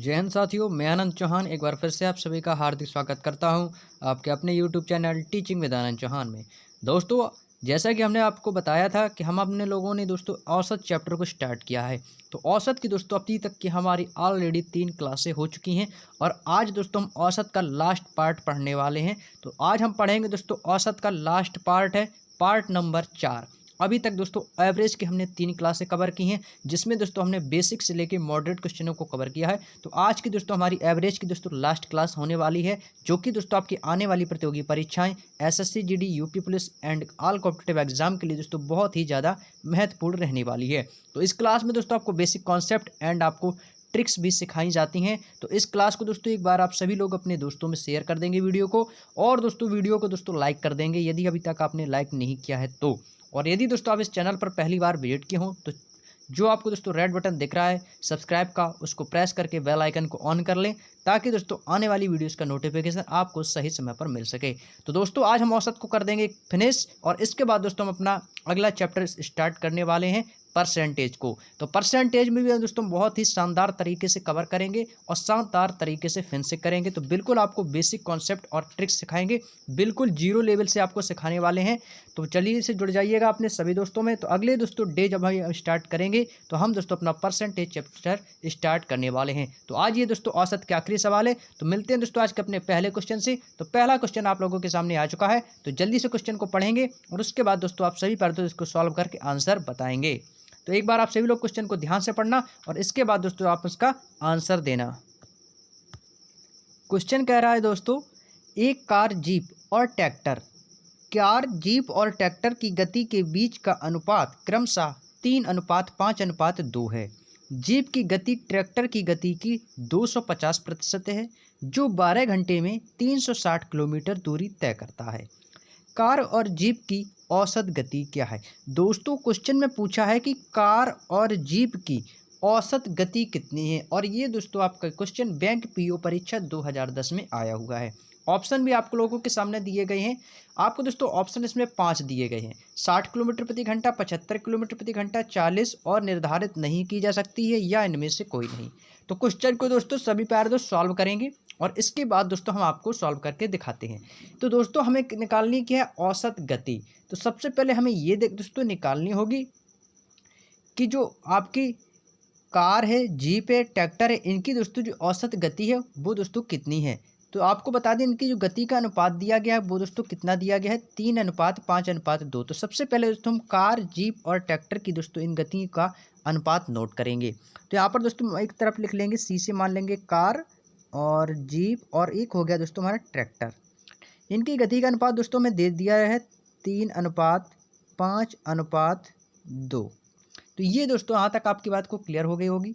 जय हिंद साथियों, मैं आनंद चौहान एक बार फिर से आप सभी का हार्दिक स्वागत करता हूं आपके अपने यूट्यूब चैनल टीचिंग विद आनंद चौहान में। दोस्तों, जैसा कि हमने आपको बताया था कि हम अपने लोगों ने दोस्तों औसत चैप्टर को स्टार्ट किया है। तो औसत की दोस्तों अभी तक की हमारी ऑलरेडी 3 क्लासें हो चुकी हैं और आज दोस्तों हम औसत का लास्ट पार्ट पढ़ने वाले हैं। तो आज हम पढ़ेंगे दोस्तों औसत का लास्ट पार्ट है पार्ट नंबर 4। अभी तक दोस्तों एवरेज की हमने 3 क्लासें कवर की हैं, जिसमें दोस्तों हमने बेसिक से लेके मॉडरेट क्वेश्चनों को कवर किया है। तो आज की दोस्तों हमारी एवरेज की दोस्तों लास्ट क्लास होने वाली है, जो कि दोस्तों आपकी आने वाली प्रतियोगी परीक्षाएं SSC, GD, UP police and all competitive exam के लिए दोस्तों बहुत ही ज़्यादा महत्वपूर्ण रहने वाली है। तो इस क्लास में दोस्तों आपको बेसिक कॉन्सेप्ट एंड आपको ट्रिक्स भी सिखाई जाती हैं। तो इस क्लास को दोस्तों एक बार आप सभी लोग अपने दोस्तों में शेयर कर देंगे वीडियो को, और दोस्तों वीडियो को दोस्तों लाइक कर देंगे यदि अभी तक आपने लाइक नहीं किया है तो। और यदि दोस्तों आप इस चैनल पर पहली बार विजिट किए हों तो जो आपको दोस्तों रेड बटन दिख रहा है सब्सक्राइब का, उसको प्रेस करके बेल आइकन को ऑन कर लें, ताकि दोस्तों आने वाली वीडियोस का नोटिफिकेशन आपको सही समय पर मिल सके। तो दोस्तों आज हम औसत को कर देंगे फिनिश, और इसके बाद दोस्तों हम अपना अगला चैप्टर स्टार्ट करने वाले हैं परसेंटेज को। तो परसेंटेज में भी दोस्तों बहुत ही शानदार तरीके से कवर करेंगे और शानदार तरीके से फिनिश करेंगे। तो बिल्कुल आपको बेसिक कॉन्सेप्ट और ट्रिक्स सिखाएंगे, बिल्कुल जीरो लेवल से आपको सिखाने वाले हैं। तो चलिए इसे जुड़ जाइएगा अपने सभी दोस्तों में। तो अगले दोस्तों डे जब हम स्टार्ट करेंगे तो हम दोस्तों अपना परसेंटेज चैप्टर स्टार्ट करने वाले हैं। तो आज ये दोस्तों औसत के आखिरी सवाल है। तो मिलते हैं दोस्तों आज के अपने पहले क्वेश्चन से। तो पहला क्वेश्चन आप लोगों के सामने आ चुका है, तो जल्दी से क्वेश्चन को पढ़ेंगे और उसके बाद दोस्तों आप सभी पर इसको सॉल्व करके आंसर बताएंगे। तो एक बार आप सभी लोग क्वेश्चन को ध्यान से पढ़ना और इसके बाद दोस्तों आप उसका आंसर देना। क्वेश्चन कह रहा है दोस्तों, एक कार, जीप और ट्रैक्टर की गति के बीच का अनुपात क्रमशः 3:5:2 है। जीप की गति ट्रैक्टर की गति की 250% है, जो 12 घंटे में 360 किलोमीटर दूरी तय करता है। कार और जीप की औसत गति क्या है? दोस्तों क्वेश्चन में पूछा है कि कार और जीप की औसत गति कितनी है, और ये दोस्तों आपका क्वेश्चन बैंक पीओ परीक्षा 2010 में आया हुआ है। ऑप्शन भी आप लोगों के सामने दिए गए हैं। आपको दोस्तों ऑप्शन इसमें 5 दिए गए हैं: 60 किलोमीटर प्रति घंटा, 75 किलोमीटर प्रति घंटा, 40 और निर्धारित नहीं की जा सकती है, या इनमें से कोई नहीं। तो क्वेश्चन को दोस्तों सभी पैर दोस्त सॉल्व करेंगे और इसके बाद दोस्तों हम आपको सॉल्व करके दिखाते हैं। तो दोस्तों हमें निकालनी क्या है? औसत गति। तो सबसे पहले हमें ये दोस्तों निकालनी होगी कि जो आपकी कार है, जीप है, ट्रैक्टर है, इनकी दोस्तों जो औसत गति है वो दोस्तों कितनी है। तो आपको बता दें इनकी जो गति का अनुपात दिया गया है वो दोस्तों कितना दिया गया है? 3:5:2। तो सबसे पहले दोस्तों हम कार, जीप और ट्रैक्टर की दोस्तों इन गति का अनुपात नोट करेंगे। तो यहाँ पर दोस्तों एक तरफ लिख लेंगे, सी से मान लेंगे कार और जीप, और एक हो गया दोस्तों हमारा ट्रैक्टर। इनकी गति का अनुपात दोस्तों में दे दिया है 3:5:2। तो ये दोस्तों यहाँ तक आपकी बात को क्लियर हो गई होगी।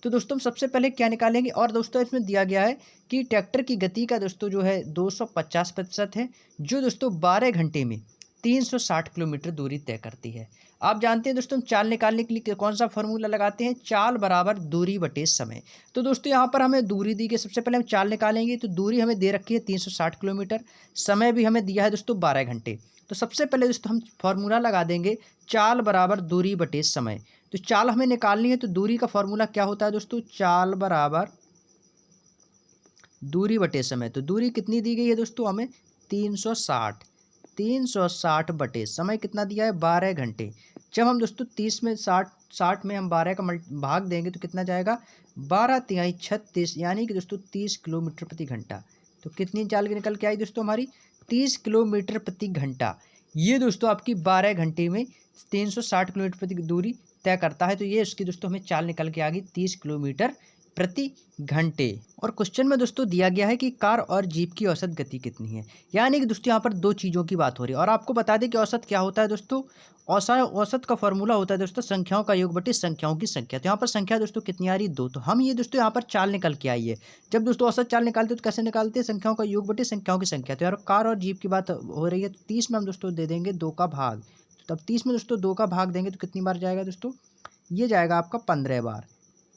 तो दोस्तों हम सबसे पहले क्या निकालेंगे, और दोस्तों इसमें दिया गया है कि ट्रैक्टर की गति का दोस्तों जो है 250% है, जो दोस्तों 12 घंटे में 360 किलोमीटर दूरी तय करती है। आप जानते हैं दोस्तों चाल निकालने के लिए कौन सा फॉर्मूला लगाते हैं? चाल बराबर दूरी बटे समय। तो दोस्तों यहाँ पर हमें दूरी दी गई, सबसे पहले हम चाल निकालेंगे। तो दूरी हमें दे रखी है 360 किलोमीटर, समय भी हमें दिया है दोस्तों 12 घंटे। तो सबसे पहले दोस्तों हम फॉर्मूला लगा देंगे चाल बराबर दूरी बटे समय। तो चाल हमें निकालनी है, तो दूरी का फॉर्मूला क्या होता है दोस्तों? चाल बराबर दूरी बटे समय। तो दूरी कितनी दी गई है दोस्तों हमें? 360 बटे समय कितना दिया है? 12 घंटे। जब हम दोस्तों 30 में 60 में हम 12 का भाग देंगे तो कितना जाएगा? 12×3 = 36, यानी कि दोस्तों 30 किलोमीटर प्रति घंटा। तो कितनी चाल की निकल के आई दोस्तों हमारी? 30 किलोमीटर प्रति घंटा। ये दोस्तों आपकी 12 घंटे में 360 किलोमीटर प्रति दूरी तय करता है। तो ये इसकी दोस्तों हमें चाल निकल के आ गई 30 किलोमीटर प्रति घंटे। और क्वेश्चन में दोस्तों दिया गया है कि कार और जीप की औसत गति कितनी है, यानी कि दोस्तों यहाँ पर दो चीज़ों की बात हो रही है। और आपको बता दें कि औसत क्या होता है दोस्तों? औसत का फॉर्मूला होता है दोस्तों संख्याओं का योग बटे संख्याओं की संख्या। तो यहाँ पर संख्या दोस्तों कितनी आ रही? 2। तो हम ये दोस्तों यहाँ पर चाल निकल के आई है। जब दोस्तों औसत चाल निकालते हैं तो कैसे निकालते हैं? संख्याओं का योग बटे संख्याओं की संख्या। तो यार कार और जीप की बात हो रही है, तो 30 में हम दोस्तों दे देंगे 2 का भाग। तो तब 30 में दोस्तों 2 का भाग देंगे तो कितनी बार जाएगा दोस्तों? ये जाएगा आपका 15 बार।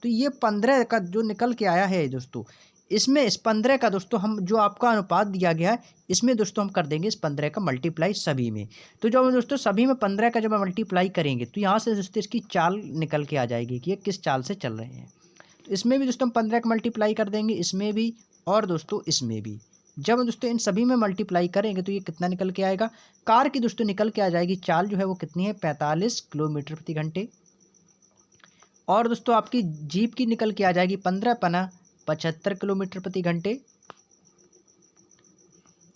तो ये 15 का जो निकल के आया है दोस्तों, इसमें इस 15 का दोस्तों हम जो आपका अनुपात दिया गया है, इसमें दोस्तों हम कर देंगे इस 15 का मल्टीप्लाई सभी में। तो जब हम दोस्तों सभी में 15 का जब हम मल्टीप्लाई करेंगे तो यहाँ से दोस्तों इसकी चाल निकल के आ जाएगी कि ये किस चाल से चल रहे हैं। तो इसमें भी दोस्तों हम 15 का मल्टीप्लाई कर देंगे, इसमें भी और दोस्तों इसमें भी। जब दोस्तों इन सभी में मल्टीप्लाई करेंगे तो ये कितना निकल के आएगा, कार की दोस्तों निकल के आ जाएगी चाल जो है वो कितनी है 45 किलोमीटर प्रति घंटे। और दोस्तों आपकी जीप की निकल के आ जाएगी 15 पना 75 किलोमीटर प्रति घंटे।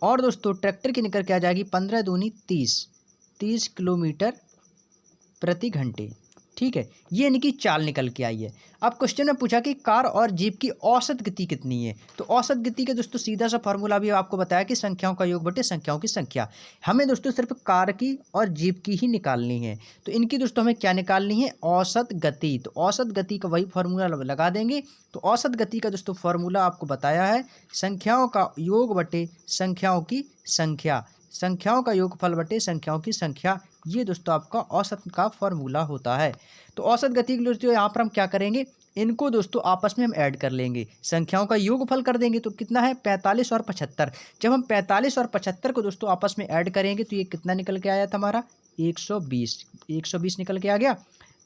और दोस्तों ट्रैक्टर की निकल के आ जाएगी 15 दूनी 30 किलोमीटर प्रति घंटे। ठीक है, ये इनकी चाल निकल के आई है। अब क्वेश्चन में पूछा कि कार और जीप की औसत गति कितनी है। तो औसत गति के दोस्तों सीधा सा फॉर्मूला भी आपको बताया कि संख्याओं का योग बटे संख्याओं की संख्या। हमें दोस्तों सिर्फ कार की और जीप की ही निकालनी है। तो इनकी दोस्तों हमें क्या निकालनी है, औसत गति। तो औसत गति का वही फॉर्मूला लगा देंगे। तो औसत गति का दोस्तों फॉर्मूला आपको बताया है, संख्याओं का योग बटे संख्याओं की संख्या, संख्याओं का योगफल बटे संख्याओं की संख्या। ये दोस्तों आपका औसत का फॉर्मूला होता है। तो औसत गति के लिए दोस्तों यहाँ पर हम क्या करेंगे, इनको दोस्तों आपस में हम ऐड कर लेंगे, संख्याओं का योगफल कर देंगे। तो कितना है 45 और 75। जब हम 45 और 75 को दोस्तों आपस में ऐड करेंगे तो ये कितना निकल के आया था हमारा 120 निकल के आ गया।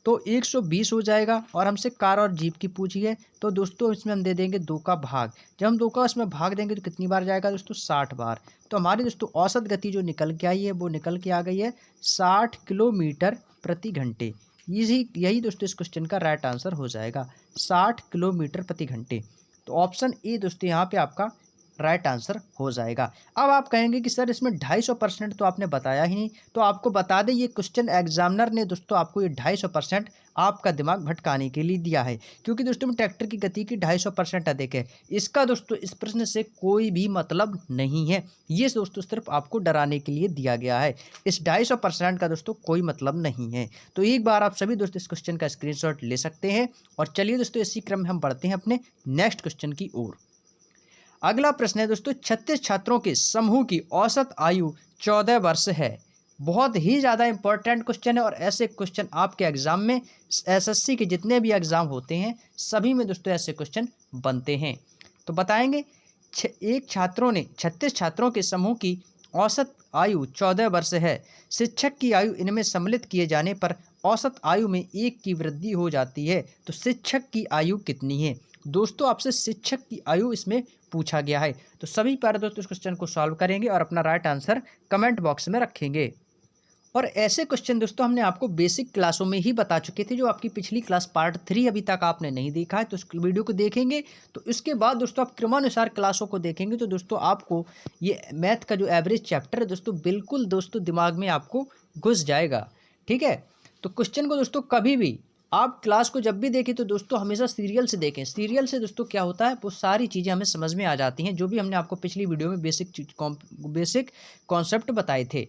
तो 120 हो जाएगा। और हमसे कार और जीप की पूछी है तो दोस्तों इसमें हम दे देंगे 2 का भाग। जब हम 2 का इसमें भाग देंगे तो कितनी बार जाएगा दोस्तों 60 बार। तो हमारी दोस्तों औसत गति जो निकल के आई है वो निकल के आ गई है 60 किलोमीटर प्रति घंटे। यही दोस्तों इस क्वेश्चन का राइट आंसर हो जाएगा 60 किलोमीटर प्रति घंटे। तो ऑप्शन ए दोस्तों यहाँ पे आपका राइट आंसर हो जाएगा। अब आप कहेंगे कि सर इसमें 250% तो आपने बताया ही नहीं। तो आपको बता दें ये क्वेश्चन एग्जामिनर ने दोस्तों आपको ये 250% आपका दिमाग भटकाने के लिए दिया है, क्योंकि दोस्तों में ट्रैक्टर की गति की 250% अधिक है। इसका दोस्तों इस प्रश्न से कोई भी मतलब नहीं है, ये दोस्तों सिर्फ आपको डराने के लिए दिया गया है। इस 250% का दोस्तों कोई मतलब नहीं है। तो एक बार आप सभी दोस्तों इस क्वेश्चन का स्क्रीनशॉट ले सकते हैं। और चलिए दोस्तों इसी क्रम में हम बढ़ते हैं अपने नेक्स्ट क्वेश्चन की ओर। अगला प्रश्न है दोस्तों, 36 छात्रों के समूह की औसत आयु 14 वर्ष है। बहुत ही ज़्यादा इंपॉर्टेंट क्वेश्चन है और ऐसे क्वेश्चन आपके एग्जाम में, एसएससी के जितने भी एग्जाम होते हैं सभी में दोस्तों ऐसे क्वेश्चन बनते हैं। तो बताएंगे 36 छात्रों के समूह की औसत आयु 14 वर्ष है। शिक्षक की आयु इनमें सम्मिलित किए जाने पर औसत आयु में 1 की वृद्धि हो जाती है। तो शिक्षक की आयु कितनी है। दोस्तों आपसे शिक्षक की आयु इसमें पूछा गया है। तो सभी प्यारे दोस्तों इस क्वेश्चन को सॉल्व करेंगे और अपना राइट आंसर कमेंट बॉक्स में रखेंगे। और ऐसे क्वेश्चन दोस्तों हमने आपको बेसिक क्लासों में ही बता चुके थे। जो आपकी पिछली क्लास पार्ट 3 अभी तक आपने नहीं देखा है तो उस वीडियो को देखेंगे। तो इसके बाद दोस्तों आप क्रमानुसार क्लासों को देखेंगे तो दोस्तों आपको ये मैथ का जो एवरेज चैप्टर है दोस्तों बिल्कुल दोस्तों दिमाग में आपको घुस जाएगा। ठीक है, तो क्वेश्चन को दोस्तों कभी भी आप क्लास को जब भी देखें तो दोस्तों हमेशा सीरियल से देखें। सीरियल से दोस्तों क्या होता है वो सारी चीज़ें हमें समझ में आ जाती हैं, जो भी हमने आपको पिछली वीडियो में बेसिक कॉन्सेप्ट बताए थे।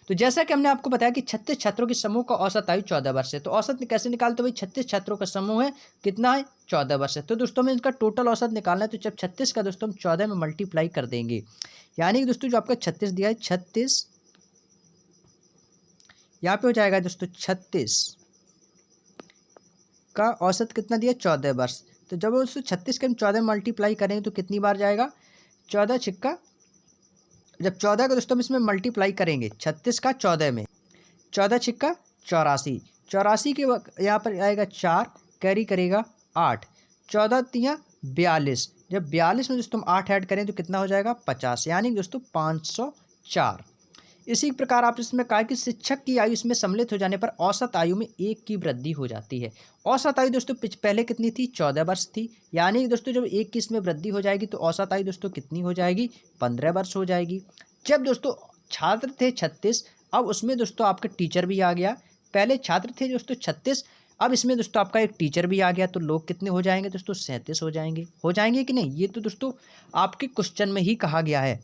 तो जैसा कि हमने आपको बताया कि 36 छात्रों के समूह का औसत आयु 14 वर्ष है। तो औसत कैसे निकालते भाई, 36 छात्रों का समूह है, कितना है 14 वर्ष है। तो दोस्तों हमें इनका टोटल औसत निकालना है। तो जब 36 का दोस्तों हम 14 में मल्टीप्लाई कर देंगे, यानी कि दोस्तों जो आपका 36 दिया है 36 यहाँ पे हो जाएगा दोस्तों 36 का औसत कितना दिया 14 वर्ष। तो जब उसको 36 के हम 14 मल्टीप्लाई करेंगे तो कितनी बार जाएगा 14 छिक्का, जब 14 का दोस्तों हम इसमें मल्टीप्लाई करेंगे 36 का 14 में, 14 छिक्का 84, 84 के यहाँ पर आएगा 4, कैरी करेगा 8, 14 तियाँ 42, जब 42 में दोस्तों हम 8 ऐड करें तो कितना हो जाएगा 50, यानी दोस्तों 504। इसी प्रकार आप इसमें कहा कि शिक्षक की आयु इसमें सम्मिलित हो जाने पर औसत आयु में 1 की वृद्धि हो जाती है। औसत आयु दोस्तों पहले कितनी थी 14 वर्ष थी, यानी कि दोस्तों जब 1 की इसमें वृद्धि हो जाएगी तो औसत आयु दोस्तों कितनी हो जाएगी 15 वर्ष हो जाएगी। जब दोस्तों छात्र थे 36, अब उसमें दोस्तों आपका टीचर भी आ गया। पहले छात्र थे दोस्तों 36, अब इसमें दोस्तों आपका एक टीचर भी आ गया, तो लोग कितने हो जाएंगे दोस्तों 37 हो जाएंगे कि नहीं। ये तो दोस्तों आपके क्वेश्चन में ही कहा गया है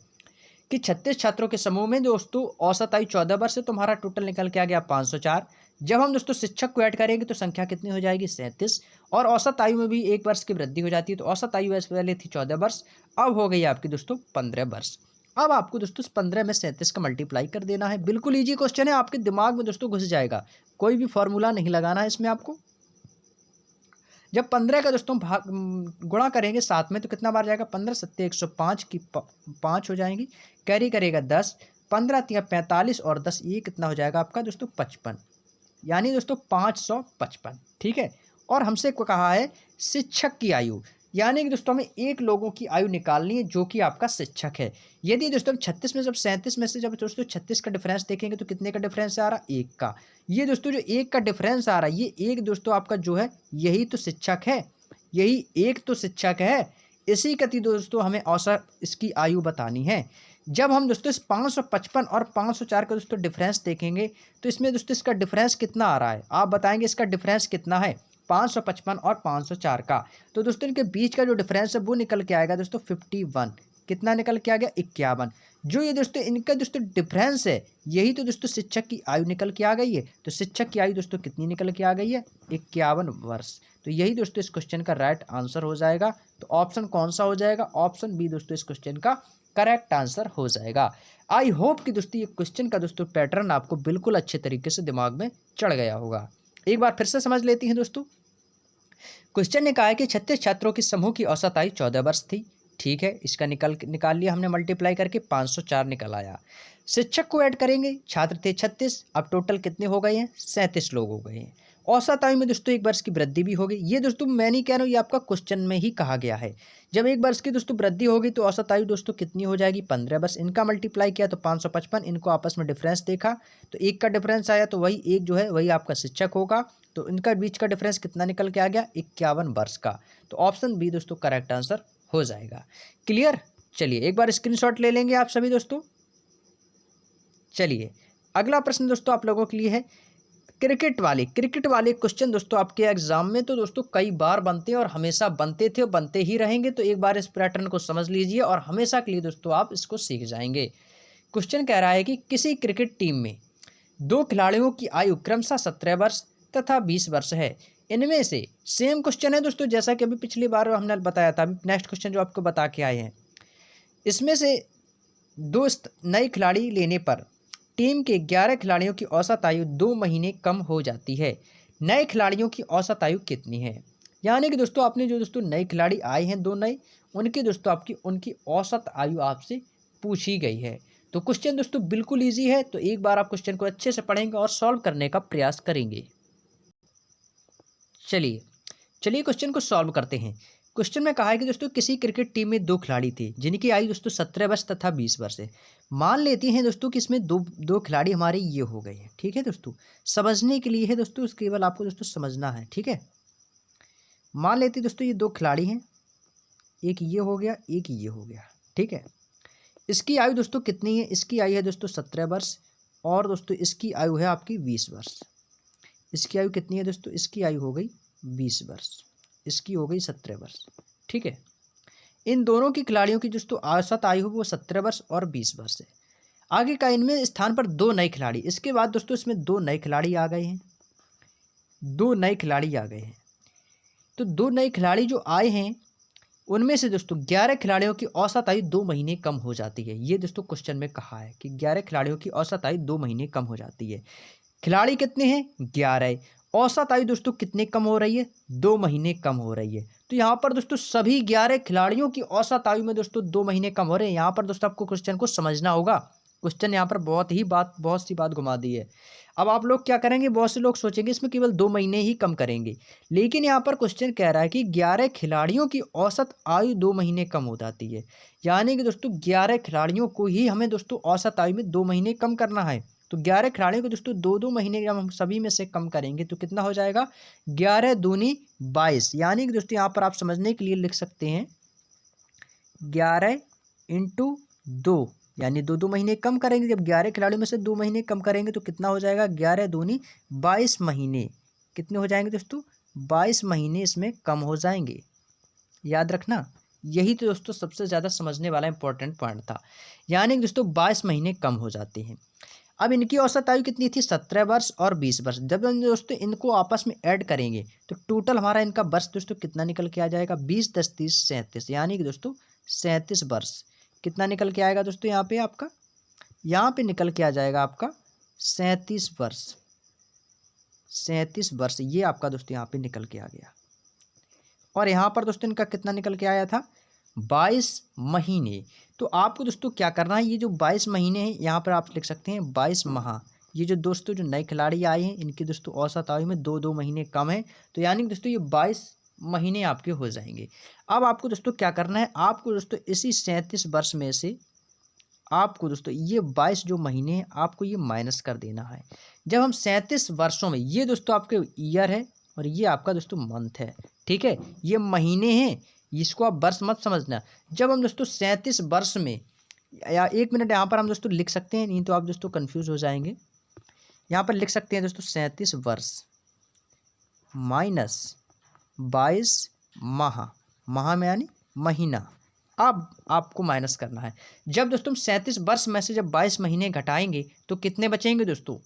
कि 36 छात्रों के समूह में दोस्तों औसत आयु 14 वर्ष से तुम्हारा टोटल निकल के आ गया 504। जब हम दोस्तों शिक्षक को ऐड करेंगे तो संख्या कितनी हो जाएगी 37, और औसत आयु में भी 1 वर्ष की वृद्धि हो जाती है। तो औसत आयु पहले थी 14 वर्ष, अब हो गई आपकी दोस्तों 15 वर्ष। अब आपको दोस्तों 15 में 37 का मल्टीप्लाई कर देना है। बिल्कुल ईजी क्वेश्चन है, आपके दिमाग में दोस्तों घुस जाएगा, कोई भी फॉर्मूला नहीं लगाना है इसमें आपको। जब 15 का दोस्तों गुणा करेंगे 7 में तो कितना बार जाएगा 15 सत्ते 105 की 5 हो जाएंगी, कैरी करेगा 10, 15 तिया 45 और 10 ये कितना हो जाएगा आपका दोस्तों 55, यानी दोस्तों 555। ठीक है, और हमसे कहा है शिक्षक की आयु, यानी कि दोस्तों हमें एक लोगों की आयु निकालनी है जो कि आपका शिक्षक है। यदि दोस्तों 36 में जब 37 में से जब दोस्तों 36 का डिफरेंस देखेंगे तो कितने का डिफरेंस आ रहा है, 1 का। ये दोस्तों जो 1 का डिफरेंस आ रहा है, ये एक दोस्तों आपका जो है यही तो शिक्षक है, यही एक तो शिक्षक है। इसी कति दोस्तों हमें औसत इसकी आयु बतानी है। जब हम दोस्तों इस 555 और 504 का दोस्तों डिफरेंस देखेंगे तो इसमें दोस्तों इसका डिफरेंस कितना आ रहा है, आप बताएंगे इसका डिफरेंस कितना है 555 और 504 का। तो दोस्तों इनके बीच का जो डिफरेंस है वो निकल के आएगा दोस्तों 51। कितना निकल के आ गया, 51। जो ये दोस्तों इनका दोस्तों डिफरेंस है, यही तो दोस्तों शिक्षक की आयु निकल के आ गई है। तो शिक्षक की आयु दोस्तों कितनी निकल के आ गई है, 51 वर्ष। तो यही दोस्तों इस क्वेश्चन का राइट आंसर हो जाएगा। तो ऑप्शन कौन सा हो जाएगा, ऑप्शन बी दोस्तों इस क्वेश्चन का करेक्ट आंसर हो जाएगा। आई होप कि दोस्तों ये क्वेश्चन का दोस्तों पैटर्न आपको बिल्कुल अच्छे तरीके से दिमाग में चढ़ गया होगा। एक बार फिर से समझ लेते हैं दोस्तों। क्वेश्चन ने कहा है कि 36 छात्रों की समूह की औसत आयु 14 वर्ष थी। ठीक है, इसका निकाल लिया हमने, मल्टीप्लाई करके 504 निकल आया। शिक्षक को ऐड करेंगे, छात्र थे 36, अब टोटल कितने हो गए हैं, 37 लोग हो गए हैं। औसत आयु में दोस्तों 1 वर्ष की वृद्धि भी होगी। ये दोस्तों मैं नहीं कह रहा हूँ, ये आपका क्वेश्चन में ही कहा गया है। जब 1 वर्ष की दोस्तों वृद्धि होगी तो औसत आयु दोस्तों कितनी हो जाएगी, 15 वर्ष। इनका मल्टीप्लाई किया तो 555, इनको आपस में डिफरेंस देखा तो 1 का डिफरेंस आया, तो वही 1 जो है वही आपका शिक्षक होगा। तो इनका बीच का डिफरेंस कितना निकल के आ गया, 51 वर्ष का। तो ऑप्शन बी दोस्तों करेक्ट आंसर हो जाएगा। क्लियर। चलिए एक बार स्क्रीनशॉट ले लेंगे आप सभी दोस्तों। चलिए अगला प्रश्न दोस्तों आप लोगों के लिए है क्रिकेट वाले क्वेश्चन दोस्तों आपके एग्जाम में तो दोस्तों कई बार बनते हैं और हमेशा बनते थे और बनते ही रहेंगे। तो एक बार इस पैटर्न को समझ लीजिए और हमेशा के लिए दोस्तों आप इसको सीख जाएंगे। क्वेश्चन कह रहा है कि किसी क्रिकेट टीम में 2 खिलाड़ियों की आयु क्रमशः 17 वर्ष तथा 20 वर्ष है। इनमें से सेम क्वेश्चन है दोस्तों, जैसा कि अभी पिछली बार हमने बताया था। अभी नेक्स्ट क्वेश्चन जो आपको बता के आए हैं, इसमें से 2 नए खिलाड़ी लेने पर टीम के 11 खिलाड़ियों की औसत आयु 2 महीने कम हो जाती है। नए खिलाड़ियों की औसत आयु कितनी है। यानी कि दोस्तों आपने जो दोस्तों नए खिलाड़ी आए हैं 2 नए, उनकी दोस्तों उनकी औसत आयु आपसे पूछी गई है। तो क्वेश्चन दोस्तों बिल्कुल ईजी है। तो एक बार आप क्वेश्चन को अच्छे से पढ़ेंगे और सॉल्व करने का प्रयास करेंगे। चलिए क्वेश्चन को सॉल्व करते हैं। क्वेश्चन में कहा है कि दोस्तों किसी क्रिकेट टीम में 2 खिलाड़ी थे जिनकी आयु दोस्तों 17 वर्ष तथा 20 वर्ष है। मान लेते हैं दोस्तों कि इसमें दो खिलाड़ी हमारे ये हो गए हैं। ठीक है दोस्तों, समझने के लिए है दोस्तों, केवल आपको दोस्तों समझना है। ठीक है, मान लेते हैं दोस्तों ये 2 खिलाड़ी हैं, एक ये हो गया, एक ये हो गया। ठीक है, इसकी आयु दोस्तों कितनी है, इसकी आयु है दोस्तों 17 वर्ष और दोस्तों इसकी आयु है आपकी 20 वर्ष। इसकी आयु कितनी है दोस्तों, इसकी आयु हो गई 20 वर्ष, इसकी हो गई 17 वर्ष। ठीक है, इन दोनों की खिलाड़ियों की दोस्तों औसत आयु वो 17 वर्ष और 20 वर्ष है। आगे का इनमें स्थान पर 2 नए खिलाड़ी, इसके बाद दोस्तों इसमें 2 नए खिलाड़ी आ गए हैं, 2 नए खिलाड़ी आ गए हैं। तो 2 नए खिलाड़ी जो आए हैं उनमें से दोस्तों 11 खिलाड़ियों की औसत आयु 2 महीने कम हो जाती है। ये दोस्तों क्वेश्चन में कहा है कि 11 खिलाड़ियों की औसत आयु 2 महीने कम हो जाती है। खिलाड़ी कितने हैं, 11। औसत आयु दोस्तों कितने कम हो रही है, 2 महीने कम हो रही है। तो यहाँ पर दोस्तों सभी 11 खिलाड़ियों की औसत आयु में दोस्तों 2 महीने कम हो रहे हैं। यहाँ पर दोस्तों आपको क्वेश्चन को समझना होगा। क्वेश्चन यहाँ पर बहुत सी बात घुमा दी है। अब आप लोग क्या करेंगे, बहुत से लोग सोचेंगे इसमें केवल 2 महीने ही कम करेंगे, लेकिन यहाँ पर क्वेश्चन कह रहा है कि 11 खिलाड़ियों की औसत आयु 2 महीने कम हो जाती है। यानी कि दोस्तों 11 खिलाड़ियों को ही हमें दोस्तों औसत आयु में 2 महीने कम करना है। तो 11 खिलाड़ियों को दोस्तों 2-2 महीने जब हम सभी में से कम करेंगे तो कितना हो जाएगा, 11 दूनी 22। यानी कि दोस्तों यहाँ पर आप समझने के लिए लिख सकते हैं 11 × 2, यानी 2-2 महीने कम करेंगे। जब 11 खिलाड़ियों में से 2 महीने कम करेंगे तो कितना हो जाएगा, 11 दूनी 22 महीने। कितने हो जाएंगे दोस्तों, 22 महीने इसमें कम हो जाएंगे। याद रखना, यही तो दोस्तों सबसे ज़्यादा समझने वाला इंपॉर्टेंट पॉइंट था। यानी कि दोस्तों 22 महीने कम हो जाते हैं। अब इनकी औसत आयु कितनी थी, 17 वर्ष और 20 वर्ष। जब हम दोस्तों इनको आपस में ऐड करेंगे तो टोटल हमारा इनका वर्ष दोस्तों कितना निकल के आ जाएगा, 20 × 10 = 30 37, यानी कि दोस्तों 37 वर्ष। कितना निकल के आएगा दोस्तों, यहाँ पे आपका यहाँ पे निकल के आ जाएगा आपका 37 वर्ष। 37 वर्ष ये आपका दोस्तों यहाँ पे निकल के आ गया। और यहाँ पर दोस्तों इनका कितना निकल के आया था, 22 महीने। तो आपको दोस्तों क्या करना है, ये जो 22 महीने हैं यहाँ पर आप लिख सकते हैं 22 माह, ये जो दोस्तों जो नए खिलाड़ी आए हैं इनकी दोस्तों औसत आयु में 2-2 महीने कम है, तो यानी कि दोस्तों ये 22 महीने आपके हो जाएंगे। अब आपको दोस्तों क्या करना है, आपको दोस्तों इसी 37 वर्ष में से आपको दोस्तों ये 22 जो महीने हैं आपको ये माइनस कर देना है। जब हम 37 वर्षों में, ये दोस्तों आपके ईयर है और ये आपका दोस्तों मंथ है, ठीक है, ये महीने हैं, इसको आप वर्ष मत समझना। जब हम दोस्तों 37 वर्ष में, या 1 मिनट यहाँ पर हम दोस्तों लिख सकते हैं, नहीं तो आप दोस्तों कंफ्यूज हो जाएंगे। यहाँ पर लिख सकते हैं दोस्तों 37 वर्ष माइनस 22 माह, माह में यानी महीना, अब आपको माइनस करना है। जब दोस्तों 37 वर्ष में से जब 22 महीने घटाएंगे तो कितने बचेंगे दोस्तों,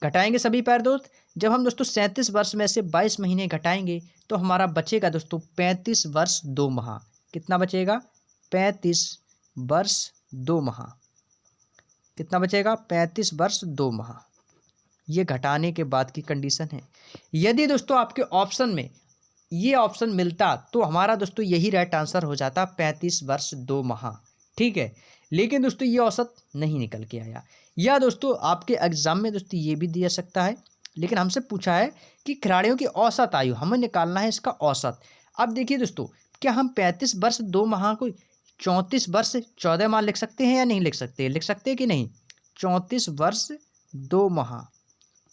घटाएंगे सभी प्यारे दोस्त। जब हम दोस्तों 37 वर्ष में से 22 महीने घटाएंगे तो हमारा बचेगा दोस्तों 35 वर्ष 2 माह। कितना बचेगा, 35 वर्ष 2 माह। कितना बचेगा, 35 वर्ष 2 माह। ये घटाने के बाद की कंडीशन है। यदि दोस्तों आपके ऑप्शन में ये ऑप्शन मिलता तो हमारा दोस्तों यही राइट आंसर हो जाता 35 वर्ष 2 माह, ठीक है। लेकिन दोस्तों ये औसत नहीं निकल के आया। या दोस्तों आपके एग्जाम में दोस्तों ये भी दिया सकता है, लेकिन हमसे पूछा है कि खिलाड़ियों की औसत आयु, हमें निकालना है इसका औसत। अब देखिए दोस्तों, क्या हम 35 वर्ष 2 माह को 34 वर्ष 14 माह लिख सकते हैं या नहीं लिख सकते, लिख सकते हैं कि नहीं, 34 वर्ष 2 माह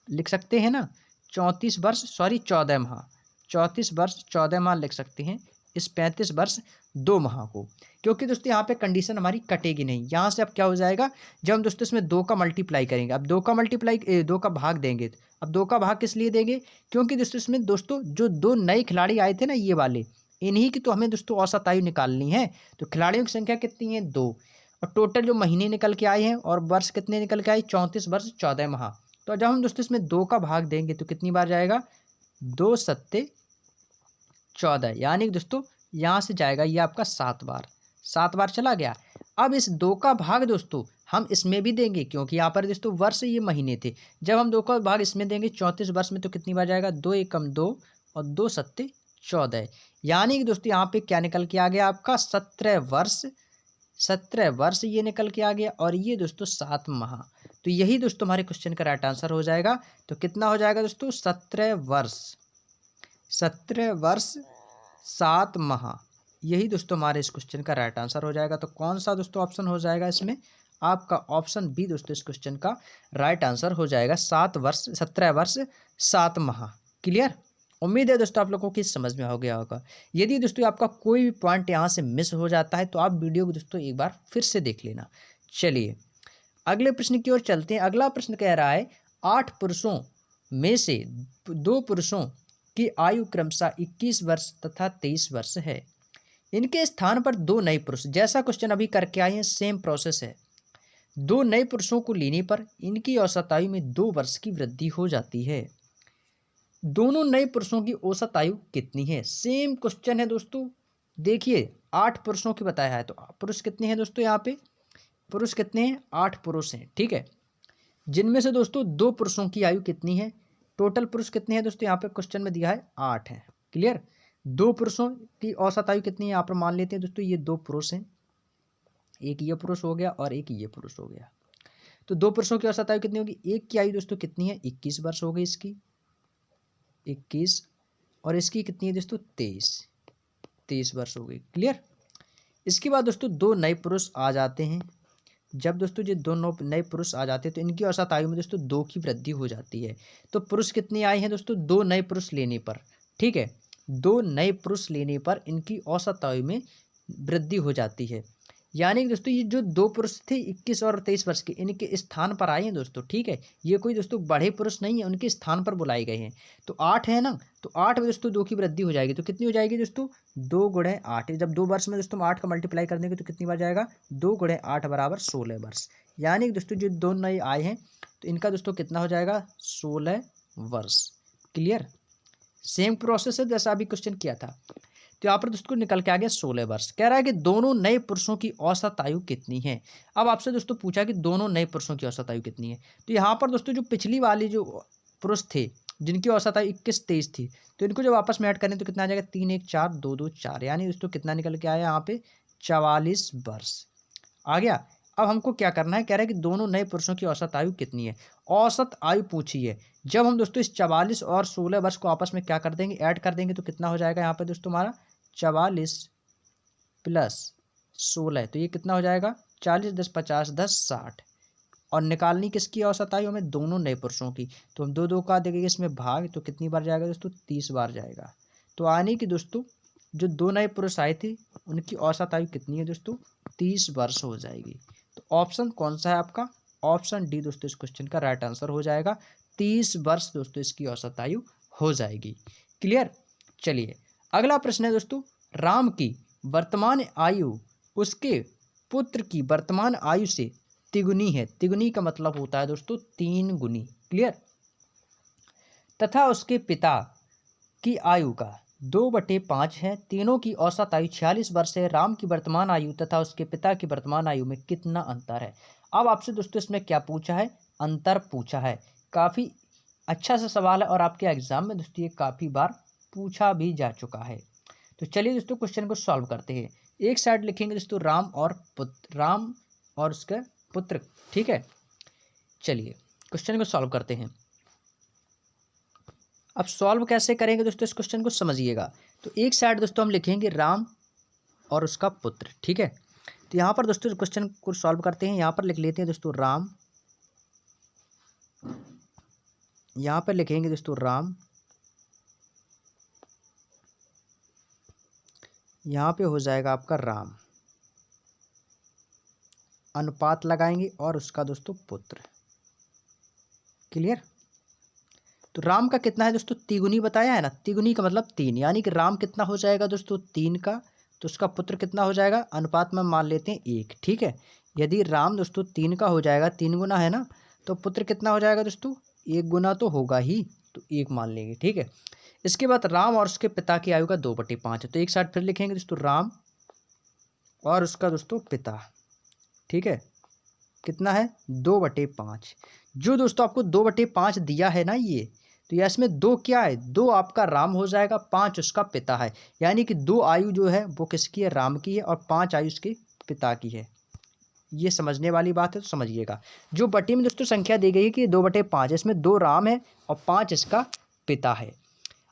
लिख सकते हैं ना, 34 वर्ष 14 माह, 34 वर्ष 14 माह लिख सकते हैं इस 35 वर्ष 2 माह को, क्योंकि दोस्तों यहाँ पे कंडीशन हमारी कटेगी नहीं। यहाँ से अब क्या हो जाएगा, जब हम दोस्तों इसमें 2 का मल्टीप्लाई करेंगे, अब 2 का भाग देंगे। अब 2 का भाग किस लिए देंगे, क्योंकि दोस्तों इसमें दोस्तों जो 2 नए खिलाड़ी आए थे ना ये वाले, इन्हीं की तो हमें दोस्तों औसत आयु निकालनी है। तो खिलाड़ियों की संख्या कितनी है, 2, और टोटल जो महीने निकल के आए हैं और वर्ष कितने निकल के आए, 34 वर्ष 14 माह। तो जब हम दोस्तों इसमें 2 का भाग देंगे तो कितनी बार जाएगा, 2 सत्ते 14, यानी कि दोस्तों यहाँ से जाएगा ये आपका 7 बार, 7 बार चला गया। अब इस 2 का भाग दोस्तों हम इसमें भी देंगे, क्योंकि यहाँ पर दोस्तों वर्ष ये महीने थे। जब हम 2 का भाग इसमें देंगे 34 वर्ष में तो कितनी बार जाएगा, 2 एकम 2 और 2 सत्ते 14, यानी कि दोस्तों यहाँ पे क्या निकल के आ गया आपका 17 वर्ष, 17 वर्ष ये निकल के आ गया, और ये दोस्तों 7 माह। तो यही दोस्तों हमारे क्वेश्चन का राइट आंसर हो जाएगा। तो कितना हो जाएगा दोस्तों, 17 वर्ष 7 माह, यही दोस्तों हमारे इस क्वेश्चन का राइट आंसर हो जाएगा। तो कौन सा दोस्तों ऑप्शन हो जाएगा इसमें, आपका ऑप्शन बी दोस्तों इस क्वेश्चन का राइट आंसर हो जाएगा, 17 वर्ष 7 माह। क्लियर, उम्मीद है दोस्तों आप लोगों की समझ में हो गया होगा। यदि दोस्तों आपका कोई भी पॉइंट यहाँ से मिस हो जाता है तो आप वीडियो को दोस्तों एक बार फिर से देख लेना। चलिए अगले प्रश्न की ओर चलते हैं। अगला प्रश्न कह रहा है, 8 पुरुषों में से 2 पुरुषों की आयु क्रमशः 21 वर्ष तथा 23 वर्ष है। इनके स्थान पर 2 नए पुरुष, जैसा क्वेश्चन अभी करके आए हैं सेम प्रोसेस है। 2 नए पुरुषों को लेने पर इनकी औसत आयु में 2 वर्ष की वृद्धि हो जाती है। दोनों नए पुरुषों की औसत आयु कितनी है, सेम क्वेश्चन है दोस्तों। देखिए 8 पुरुषों की बताया है, तो पुरुष कितने हैं दोस्तों, यहाँ पे पुरुष कितने हैं, 8 पुरुष हैं, ठीक है। जिनमें से दोस्तों 2 पुरुषों की आयु कितनी है, टोटल पुरुष कितने हैं दोस्तों, यहाँ पे क्वेश्चन में दिया है 8 है। क्लियर, 2 पुरुषों की औसत आयु कितनी है, यहाँ पर मान लेते हैं दोस्तों ये 2 पुरुष हैं, एक ये पुरुष हो गया और एक ये पुरुष हो गया। तो 2 पुरुषों की औसत आयु कितनी होगी, एक की आयु दोस्तों कितनी है, 21 वर्ष हो गई इसकी, 21, और इसकी कितनी है दोस्तों, 23 वर्ष हो गई। क्लियर, इसके बाद दोस्तों 2 नए पुरुष आ जाते हैं। जब दोस्तों ये 2 नए पुरुष आ जाते हैं तो इनकी औसत आयु में दोस्तों 2 की वृद्धि हो जाती है। तो पुरुष कितने आए हैं दोस्तों, 2 नए पुरुष लेने पर, ठीक है, 2 नए पुरुष लेने पर इनकी औसत आयु में वृद्धि हो जाती है। यानी कि दोस्तों ये जो 2 पुरुष थे 21 और 23 वर्ष के, इनके स्थान पर आए हैं दोस्तों, ठीक है। ये कोई दोस्तों बड़े पुरुष नहीं है, उनके स्थान पर बुलाए गए हैं। तो 8 है ना, तो 8 में दोस्तों 2 की वृद्धि हो जाएगी, तो कितनी हो जाएगी दोस्तों, 2 गुणे 8। जब 2 वर्ष में दोस्तों 8 का मल्टीप्लाई कर देंगे तो कितनी बार जाएगा, 2 गुणे 8 बराबर 16 वर्ष। यानी कि दोस्तों जो 2 नए आए हैं तो इनका दोस्तों कितना हो जाएगा, 16 वर्ष। क्लियर, सेम प्रोसेस है जैसा अभी क्वेश्चन किया था। तो यहाँ पर दोस्तों निकल के आ गया 16 वर्ष। कह रहा है कि दोनों नए पुरुषों की औसत आयु कितनी है। अब आपसे दोस्तों पूछा कि दोनों नए पुरुषों की औसत आयु कितनी है, तो यहाँ पर दोस्तों जो पिछली वाली जो पुरुष थे जिनकी औसत आयु 21-23 थी, तो इनको जब आपस में ऐड करें तो कितना आ जाएगा, 3 1 4 2 2 4, यानी दोस्तों कितना निकल के आया यहाँ पे 44 वर्ष आ गया। अब हमको क्या करना है, कह रहा है कि दोनों नए पुरुषों की औसत आयु कितनी है। औसत आयु पूछी है। जब हम दोस्तों इस 44 और 16 वर्ष को आपस में क्या कर देंगे, ऐड कर देंगे, तो कितना हो जाएगा यहाँ पे दोस्तों हमारा 44 प्लस 16, तो ये कितना हो जाएगा 40 10 50 10 60। और निकालनी किसकी औसत आयु हमें, दोनों नए पुरुषों की। तो हम दो दो का देखेंगे इसमें भाग, तो कितनी बार जाएगा दोस्तों, 30 बार जाएगा। तो आने की दोस्तों जो दो नए पुरुष आए थे उनकी औसत आयु कितनी है दोस्तों, 30 वर्ष हो जाएगी। तो ऑप्शन कौन सा है आपका, ऑप्शन डी दोस्तों इस क्वेश्चन का राइट आंसर हो जाएगा। 30 वर्ष दोस्तों इसकी औसत आयु हो जाएगी। क्लियर। चलिए अगला प्रश्न है दोस्तों, राम की वर्तमान आयु उसके पुत्र की वर्तमान आयु से तिगुनी है। तिगुनी का मतलब होता है दोस्तों 3 गुनी। क्लियर। तथा उसके पिता की आयु का 2/5 है। तीनों की औसत आयु 46 वर्ष है। राम की वर्तमान आयु तथा उसके पिता की वर्तमान आयु में कितना अंतर है। अब आपसे दोस्तों इसमें क्या पूछा है, अंतर पूछा है। काफ़ी अच्छा सा सवाल है और आपके एग्जाम में दोस्तों ये काफ़ी बार पूछा भी जा चुका है। तो चलिए दोस्तों क्वेश्चन को सॉल्व करते हैं। एक साइड लिखेंगे दोस्तों राम और पुत्र, राम और उसके पुत्र। ठीक है, चलिए क्वेश्चन को सॉल्व करते हैं। अब सॉल्व कैसे करेंगे दोस्तों इस क्वेश्चन को समझिएगा। तो एक साइड दोस्तों हम लिखेंगे राम और उसका पुत्र। ठीक है, तो यहाँ पर दोस्तों क्वेश्चन को सॉल्व करते हैं। यहाँ पर लिख लेते हैं दोस्तों राम, यहाँ पर लिखेंगे दोस्तों राम, यहाँ पे हो जाएगा आपका राम, अनुपात लगाएंगे और उसका दोस्तों पुत्र। क्लियर। तो राम का कितना है दोस्तों, तिगुनी बताया है ना, तिगुनी का मतलब 3, यानी कि राम कितना हो जाएगा दोस्तों 3 का, तो उसका पुत्र कितना हो जाएगा, अनुपात में मान लेते हैं 1। ठीक है, यदि राम दोस्तों 3 का हो जाएगा, 3 गुना है ना, तो पुत्र कितना हो जाएगा दोस्तों 1 गुना तो होगा ही, तो 1 मान लेंगे। ठीक है, इसके बाद राम और उसके पिता की आयु का 2/5 है। तो एक साथ फिर लिखेंगे दोस्तों राम और उसका दोस्तों पिता। ठीक है, कितना है 2/5। जो दोस्तों आपको 2/5 दिया है ना ये, तो यह इसमें 2 क्या है, 2 आपका राम हो जाएगा, 5 उसका पिता है। यानी कि 2 आयु जो है वो किसकी है, राम की है, और 5 आयु उसके पिता की है। ये समझने वाली बात है, तो समझिएगा। जो बटे में दोस्तों संख्या दी गई है कि 2/5, इसमें 2 राम है और 5 इसका पिता है।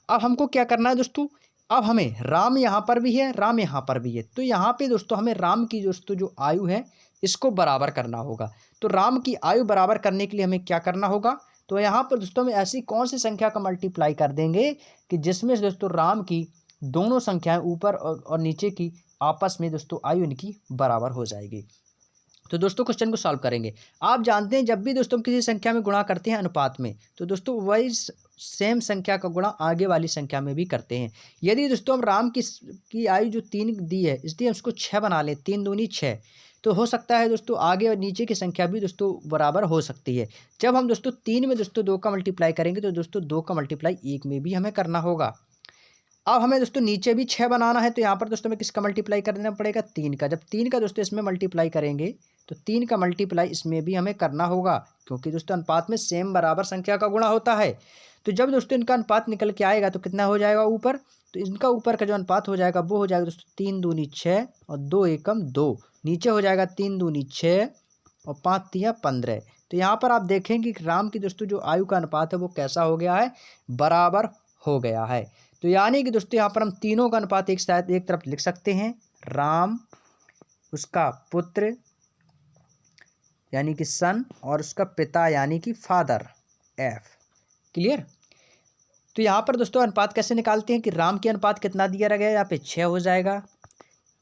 अब हमको क्या करना है दोस्तों, अब हमें राम यहाँ पर भी है, राम यहाँ पर भी है, तो यहाँ पे दोस्तों हमें राम की दोस्तों जो आयु है इसको बराबर करना होगा। तो राम की आयु बराबर करने के लिए हमें क्या करना होगा, तो यहाँ पर दोस्तों में ऐसी कौन सी संख्या का मल्टीप्लाई कर देंगे कि जिसमें दोस्तों राम की दोनों संख्याएं ऊपर और नीचे की आपस में दोस्तों आयु इनकी बराबर हो जाएगी। तो दोस्तों क्वेश्चन को सॉल्व करेंगे। आप जानते हैं जब भी दोस्तों हम किसी संख्या में गुणा करते हैं अनुपात में, तो दोस्तों वही सेम संख्या का गुणा आगे वाली संख्या में भी करते हैं। यदि दोस्तों हम राम की आयु जो 3 दी है, इसलिए हम उसको 6 बना लें, 3 दूनी 6, तो हो सकता है दोस्तों आगे और नीचे की संख्या भी दोस्तों बराबर हो सकती है। जब हम दोस्तों 3 में दोस्तों 2 का मल्टीप्लाई करेंगे, तो दोस्तों 2 का मल्टीप्लाई 1 में भी हमें करना होगा। अब हमें दोस्तों नीचे भी 6 बनाना है, तो यहाँ पर दोस्तों हमें किसका मल्टीप्लाई कर देना पड़ेगा, 3 का। जब 3 का दोस्तों इसमें मल्टीप्लाई करेंगे, तो 3 का मल्टीप्लाई इसमें भी हमें करना होगा, क्योंकि दोस्तों अनुपात में सेम बराबर संख्या का गुणा होता है। तो जब दोस्तों इनका अनुपात निकल के आएगा तो कितना हो जाएगा ऊपर, तो इनका ऊपर का जो अनुपात हो जाएगा वो हो जाएगा दोस्तों 3 दूनी 6 और 2 एकम 2। नीचे हो जाएगा 3 दूनी 6 और 5 तिया 15। तो यहाँ पर आप देखेंगे कि राम की दोस्तों जो आयु का अनुपात है वो कैसा हो गया है, बराबर हो गया है। तो यानी कि दोस्तों यहाँ पर हम तीनों का अनुपात एक साथ एक तरफ लिख सकते हैं, राम, उसका पुत्र यानी कि सन, और उसका पिता यानी कि फादर, एफ। क्लियर। तो यहाँ पर दोस्तों अनुपात कैसे निकालते हैं कि राम के अनुपात कितना दिया गया है, यहाँ पे 6 हो जाएगा,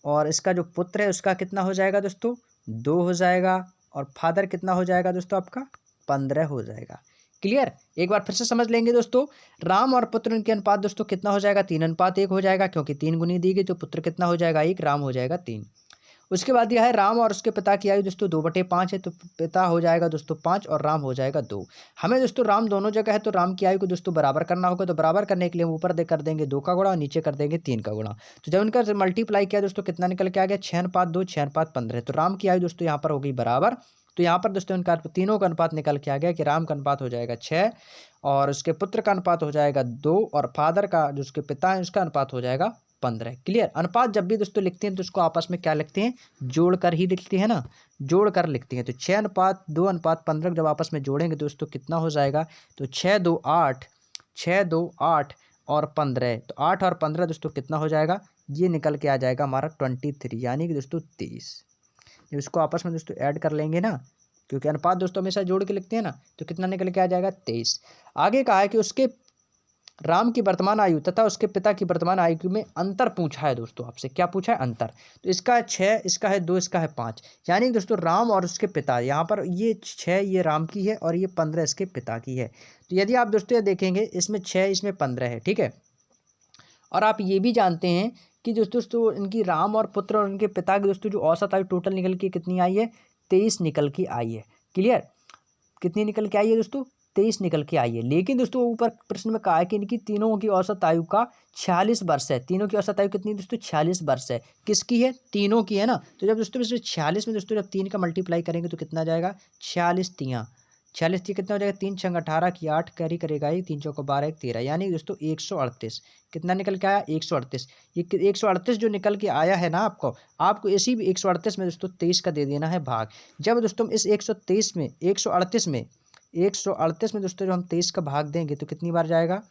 और इसका जो पुत्र है उसका कितना हो जाएगा दोस्तों 2 हो जाएगा, और फादर कितना हो जाएगा दोस्तों आपका 15 हो जाएगा। क्लियर। एक बार फिर से समझ लेंगे दोस्तों, राम और पुत्र के अनुपात दोस्तों कितना हो जाएगा, 3:1 हो जाएगा, क्योंकि 3 गुनी दी गई, तो पुत्र कितना हो जाएगा 1, राम हो जाएगा 3। उसके बाद यह है राम और उसके पिता की आयु दोस्तों 2/5 है, तो पिता हो जाएगा दोस्तों 5 और राम हो जाएगा 2। हमें दोस्तों राम दोनों जगह है, तो राम की आयु को दोस्तों बराबर करना होगा। तो बराबर करने के लिए हम ऊपर कर देंगे 2 का गुणा और नीचे कर देंगे 3 का गुणा। तो जब इनका मल्टीप्लाई किया दोस्तों कितना निकल के आ गया, 6:2 6:15। तो राम की आयु दोस्तों यहाँ पर हो गई बराबर। तो यहाँ पर दोस्तों इनका तीनों का अनुपात निकल के आ गया कि राम का अनुपात हो जाएगा 6 और उसके पुत्र का अनुपात हो जाएगा 2 और फादर का जो उसके पिता है उसका अनुपात हो जाएगा 15। क्लियर। अनुपात जब भी दोस्तों लिखते हैं तो उसको आपस में क्या लिखते हैं, जोड़ कर ही लिखते हैं ना, जोड़ कर लिखते हैं। तो 6:2:15 जब आपस में जोड़ेंगे दोस्तों कितना हो जाएगा, तो 6 2 8, 6 2 8 और 15, तो 8 और 15 दोस्तों कितना हो जाएगा, ये निकल के आ जाएगा हमारा 23, यानी कि दोस्तों 23। जब इसको आपस में दोस्तों ऐड कर लेंगे ना, क्योंकि अनुपात दोस्तों हमेशा जोड़ के लिखते हैं ना, तो कितना निकल के आ जाएगा, 23। आगे कहा है कि उसके राम की वर्तमान आयु तथा उसके पिता की वर्तमान आयु में अंतर पूछा है दोस्तों आपसे। क्या पूछा है, अंतर। तो इसका है 6, इसका है 2, इसका है 5, यानी कि दोस्तों राम और उसके पिता, यहाँ पर ये 6 ये राम की है और ये 15 इसके पिता की है। तो यदि आप दोस्तों ये देखेंगे, इसमें 6 इसमें 15 है, ठीक है। और आप ये भी जानते हैं कि दोस्तों इनकी राम और पुत्र और उनके पिता की दोस्तों जो औसत आयु टोटल निकल के कितनी आई है, 23 निकल के आई है। क्लियर। कितनी निकल के आई है दोस्तों, 23 निकल के आई है। लेकिन दोस्तों ऊपर प्रश्न में कहा है कि इनकी तीनों की औसत आयु का 46 वर्ष है। तीनों की औसत आयु कितनी दोस्तों, 46 वर्ष है। किसकी है, तीनों की है ना। तो जब दोस्तों इसमें 46 में दोस्तों जब 3 का मल्टीप्लाई करेंगे तो कितना जाएगा, 46 तियाँ, 46 थी कितना हो जाएगा, 3 छंग 18 की 8 कैरी करेगा ये, 3 चौको 12 1 13, यानी दोस्तों 138। कितना निकल के आया, 138। ये 138 जो निकल के आया है ना आपको इसी भी 138 में दोस्तों 23 का दे देना है भाग। जब दोस्तों इस 138 में 138 में दोस्तों जो हम 23 का भाग देंगे तो कितनी बार जाएगा,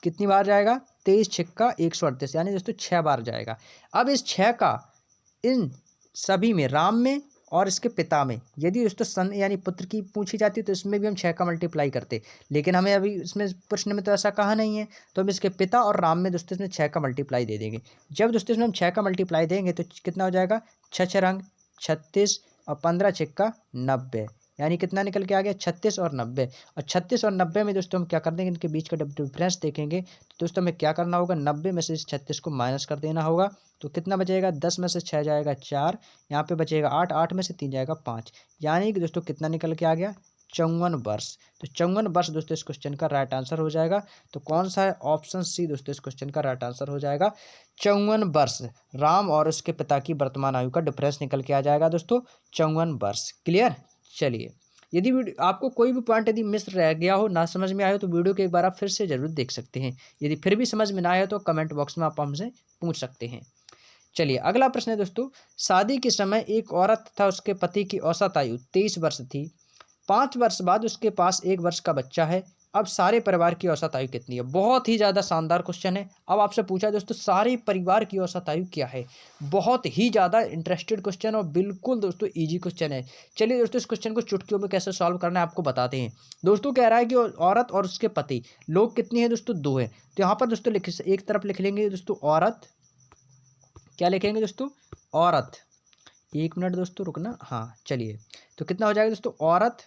कितनी बार जाएगा, 23 छक्का 138, यानी दोस्तों 6 बार जाएगा। अब इस 6 का इन सभी में, राम में और इसके पिता में, यदि दोस्तों सन यानी पुत्र की पूछी जाती तो इसमें भी हम 6 का मल्टीप्लाई करते, लेकिन हमें अभी इसमें प्रश्न में तो ऐसा कहा नहीं है, तो हम इसके पिता और राम में दोस्तों इसमें 6 का मल्टीप्लाई दे देंगे। जब दोस्तों इसमें हम 6 का मल्टीप्लाई देंगे तो कितना हो जाएगा, 6 रंग 36 और 15 छक्का 90, यानी कितना निकल के आ गया, 36 और 90। और 36 और 90 में दोस्तों हम क्या कर देंगे, इनके बीच का डिफरेंस देखेंगे तो दोस्तों हमें क्या करना होगा, 90 में से इस 36 को माइनस कर देना होगा। तो कितना बचेगा, 10 में से 6 जाएगा 4, यहाँ पे बचेगा 8, 8 में से 3 जाएगा 5, यानी कि दोस्तों कितना निकल के आ गया, 54 वर्ष। तो 54 वर्ष दोस्तों इस क्वेश्चन का राइट आंसर हो जाएगा। तो कौन सा है, ऑप्शन सी दोस्तों इस क्वेश्चन का राइट आंसर हो जाएगा, 54 वर्ष। राम और उसके पिता की वर्तमान आयु का डिफरेंस निकल के आ जाएगा दोस्तों 54 वर्ष। क्लियर। चलिए, यदि आपको कोई भी पॉइंट यदि मिस रह गया हो, ना समझ में आया हो, तो वीडियो को एक बार आप फिर से जरूर देख सकते हैं। यदि फिर भी समझ में ना आया तो कमेंट बॉक्स में आप हमसे पूछ सकते हैं। चलिए, अगला प्रश्न है दोस्तों, शादी के समय एक औरत तथा उसके पति की औसत आयु 23 वर्ष थी। 5 वर्ष बाद उसके पास 1 वर्ष का बच्चा है। अब सारे परिवार की औसत आयु कितनी है। बहुत ही ज़्यादा शानदार क्वेश्चन है। अब आपसे पूछा दोस्तों, सारे परिवार की औसत आयु क्या है। बहुत ही ज़्यादा इंटरेस्टेड क्वेश्चन और बिल्कुल दोस्तों ईजी क्वेश्चन है। चलिए दोस्तों, इस क्वेश्चन को चुटकियों में कैसे सॉल्व करना है आपको बताते हैं। दोस्तों कह रहा है कि औरत और उसके पति, लोग कितनी है दोस्तों, 2 है। तो यहाँ पर दोस्तों एक तरफ लिख लेंगे दोस्तों औरत, क्या लिखेंगे दोस्तों, औरत। 1 मिनट दोस्तों रुकना, हाँ चलिए। तो कितना हो जाएगा दोस्तों, औरत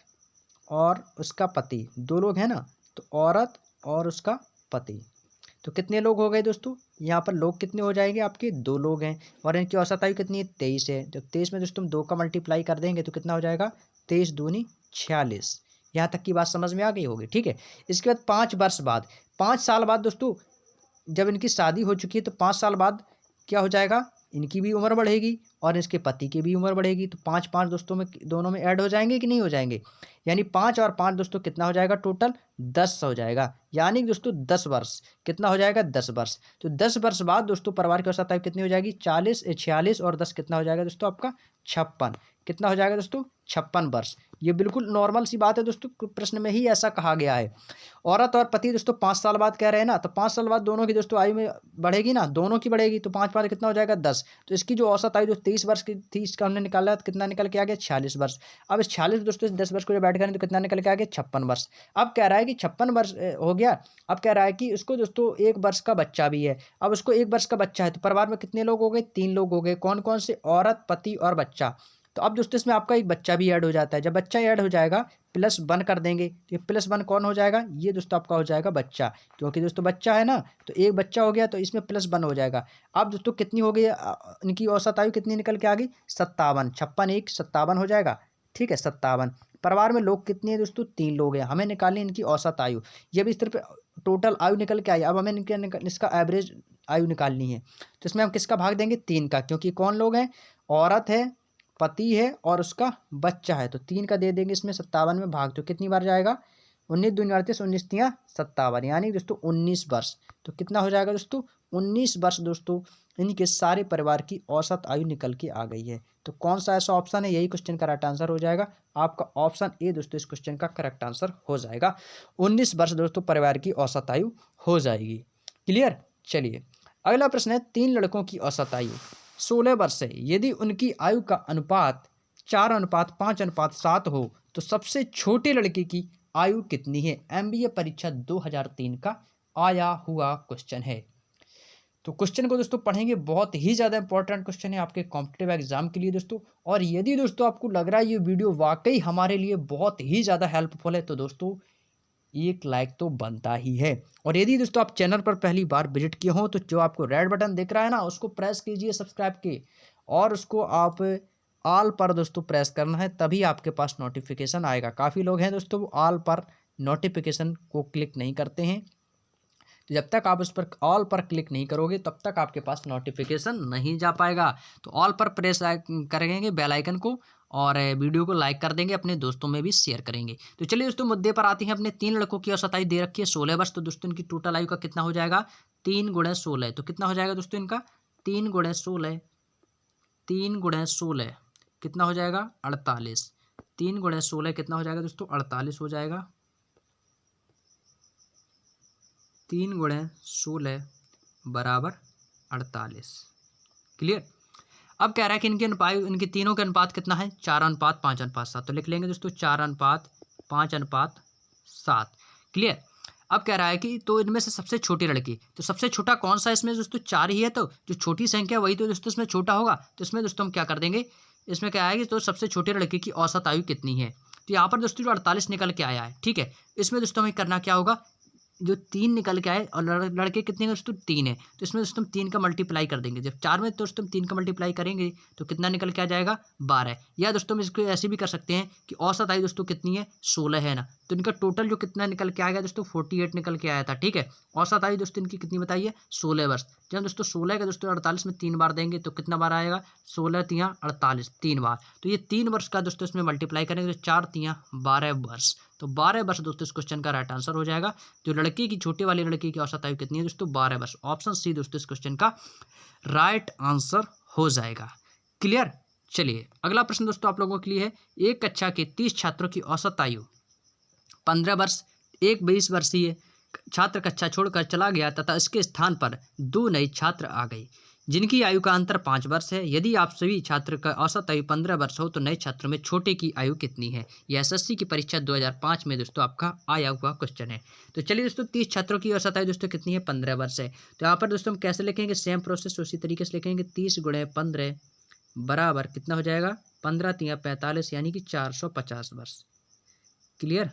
और उसका पति, 2 लोग हैं ना, तो औरत और उसका पति। तो कितने लोग हो गए दोस्तों, यहाँ पर लोग कितने हो जाएंगे आपके, 2 लोग हैं। और इनकी औसत आयु कितनी है, 23 है। जब 23 में दोस्तों हम 2 का मल्टीप्लाई कर देंगे तो कितना हो जाएगा, 23 दूनी 46। यहाँ तक की बात समझ में आ गई होगी, ठीक है। इसके बाद 5 वर्ष बाद, 5 साल बाद दोस्तों जब इनकी शादी हो चुकी है तो 5 साल बाद क्या हो जाएगा, इनकी भी उम्र बढ़ेगी और इसके पति की भी उम्र बढ़ेगी। तो 5 5 दोस्तों में दोनों में ऐड हो जाएंगे कि नहीं हो जाएंगे, यानी 5 और 5 दोस्तों कितना हो जाएगा, टोटल 10 हो जाएगा, यानी दोस्तों 10 वर्ष। कितना हो जाएगा, 10 वर्ष। तो 10 वर्ष बाद दोस्तों परिवार की औसत आयु कितनी हो जाएगी, 46 और 10 कितना हो जाएगा दोस्तों आपका, 56। कितना हो जाएगा दोस्तों, 56 वर्ष। ये बिल्कुल नॉर्मल सी बात है दोस्तों, प्रश्न में ही ऐसा कहा गया है। औरत और पति दोस्तों 5 साल बाद कह रहे हैं ना, तो 5 साल बाद दोनों की दोस्तों आयु में बढ़ेगी ना, दोनों की बढ़ेगी। तो 5 5 कितना हो जाएगा, 10। तो इसकी जो औसत आयु जो 23 वर्ष की थी, इसका हमने निकाला तो कितना निकल के आ गया, 46 वर्ष। अब इस 46 दोस्तों 10 वर्ष को जब ऐड करें तो कितना निकल के आ गया, 56 वर्ष। अब कह रहा है कि 56 वर्ष हो गया। अब कह रहा है कि उसको दोस्तों 1 वर्ष का बच्चा भी है। अब उसको 1 वर्ष का बच्चा है, तो परिवार में कितने लोग हो गए, 3 लोग हो गए। कौन कौन से, औरत, पति और बच्चा। तो अब दोस्तों इसमें आपका एक बच्चा भी ऐड हो जाता है। जब बच्चा ऐड हो जाएगा, +1 कर देंगे तो ये +1 कौन हो जाएगा, ये दोस्तों आपका हो जाएगा बच्चा, क्योंकि दोस्तों बच्चा है ना, तो एक बच्चा हो गया तो इसमें +1 हो जाएगा। अब दोस्तों कितनी हो गई, इनकी औसत आयु कितनी निकल के आ गई, 57। 56 1 57 हो जाएगा, ठीक है, 57। परिवार में लोग कितने हैं दोस्तों, 3 लोग हैं। हमें निकालनी इनकी औसत आयु। ये भी इस तरह पे टोटल आयु निकल के आई। अब हमें इसका एवरेज आयु निकालनी है। तो इसमें हम किसका भाग देंगे, 3 का, क्योंकि कौन लोग हैं, औरत है, पति है और उसका बच्चा है। तो 3 का दे देंगे इसमें, 57 में भाग। तो कितनी बार जाएगा, 19 दूनी 38, 19 तियाँ 57, यानी दोस्तों 19 वर्ष। तो कितना हो जाएगा दोस्तों, 19 वर्ष दोस्तों इनके सारे परिवार की औसत आयु निकल के आ गई है। तो कौन सा ऐसा ऑप्शन है, यही क्वेश्चन का राइट आंसर हो जाएगा। आपका ऑप्शन ए दोस्तों इस क्वेश्चन का करेक्ट आंसर हो जाएगा। 19 वर्ष दोस्तों परिवार की औसत आयु हो जाएगी। क्लियर। चलिए अगला प्रश्न है, 3 लड़कों की औसत आयु 16 वर्ष है। यदि उनकी आयु का अनुपात 4:5:7 हो तो सबसे छोटे लड़के की आयु कितनी है? एमबीए परीक्षा 2003 का आया हुआ क्वेश्चन है। तो क्वेश्चन को दोस्तों पढ़ेंगे, बहुत ही ज़्यादा इंपॉर्टेंट क्वेश्चन है आपके कॉम्पिटिटिव एग्जाम के लिए दोस्तों। और यदि दोस्तों आपको लग रहा है ये वीडियो वाकई हमारे लिए बहुत ही ज़्यादा हेल्पफुल है तो दोस्तों एक लाइक तो बनता ही है। और यदि दोस्तों आप चैनल पर पहली बार विजिट किए हो तो जो आपको रेड बटन दिख रहा है ना, उसको प्रेस कीजिए सब्सक्राइब के, और उसको आप ऑल पर दोस्तों प्रेस करना है, तभी आपके पास नोटिफिकेशन आएगा। काफ़ी लोग हैं दोस्तों ऑल पर नोटिफिकेशन को क्लिक नहीं करते हैं, तो जब तक आप उस पर ऑल पर क्लिक नहीं करोगे तब तक आपके पास नोटिफिकेशन नहीं जा पाएगा। तो ऑल पर प्रेस करेंगे बेल आइकन को, और वीडियो को लाइक कर देंगे, अपने दोस्तों में भी शेयर करेंगे। तो चलिए दोस्तों मुद्दे पर आते हैं। अपने 3 लड़कों की औसत आयु दे रखी है 16 वर्ष। तो दोस्तों इनकी टोटल आयु का कितना हो जाएगा? 3 × 16। तो कितना हो जाएगा दोस्तों इनका? 3 × 16, 3 × 16 कितना हो जाएगा? 48। 3 × 16 कितना हो जाएगा दोस्तों? 48 हो जाएगा। 3 × 16 बराबर 48। क्लियर। अब कह रहा है कि इनके तीनों के अनुपात कितना है? 4:5:7। तो लिख लेंगे दोस्तों 4:5:7। क्लियर। अब कह रहा है कि तो इनमें से सबसे छोटी लड़की, तो सबसे छोटा कौन सा इसमें दोस्तों? 4 ही है, तो जो छोटी संख्या वही तो दोस्तों इसमें छोटा होगा। तो इसमें दोस्तों हम क्या कर देंगे, इसमें क्या आएगी तो सबसे छोटी लड़की की औसत आयु कितनी है? तो यहाँ पर दोस्तों जो 48 निकल के आया है, ठीक है, इसमें दोस्तों हमें करना क्या होगा, जो 3 निकल के आए और लड़के कितने हैं दोस्तों? 3 है, तो इसमें दोस्तों 3 का मल्टीप्लाई कर देंगे। जब 4 में दोस्तों 3 का मल्टीप्लाई करेंगे तो कितना निकल के आ जाएगा? 12। या दोस्तों हम इसको ऐसे भी कर सकते हैं कि औसत आयु दोस्तों कितनी है? 16 है ना, तो इनका टोटल जो कितना निकल के आएगा दोस्तों? 48 निकल के आया था। ठीक है, औसत आयु दोस्तों इनकी कितनी बताइए? 16 वर्ष। जब हम दोस्तों 16 का दोस्तों 48 में 3 बार देंगे तो कितना बार आएगा? 16 × 3 = 48, 3 बार। तो ये 3 वर्ष का दोस्तों इसमें मल्टीप्लाई करेंगे तो 4 × 3 = 12 वर्ष। तो 12 वर्ष दोस्तों इस क्वेश्चन का राइट आंसर हो जाएगा। जो लड़की की, छोटे वाली लड़की की औसत आयु कितनी है दोस्तों? 12 वर्ष। ऑप्शन सी दोस्तों इस क्वेश्चन का राइट आंसर हो जाएगा। क्लियर। चलिए अगला प्रश्न दोस्तों आप लोगों के लिए है, एक कक्षा के 30 छात्रों की औसत आयु 15 वर्ष। एक 20 वर्षीय छात्र कक्षा छोड़कर चला गया तथा इसके स्थान पर 2 नए छात्र आ गए जिनकी आयु का अंतर 5 वर्ष है। यदि आप सभी छात्र का औसत आयु 15 वर्ष हो तो नए छात्रों में छोटे की आयु कितनी है? यह एसएससी की परीक्षा 2005 में दोस्तों आपका आया हुआ क्वेश्चन है। तो चलिए दोस्तों 30 छात्रों की औसत आयु दोस्तों कितनी है? 15 वर्ष है। तो यहाँ पर दोस्तों हम कैसे लिखेंगे? सेम प्रोसेस उसी तरीके से लिखेंगे। 30 × 15 बराबर कितना हो जाएगा? 15 × 3 = 45, यानी कि 450 वर्ष। क्लियर,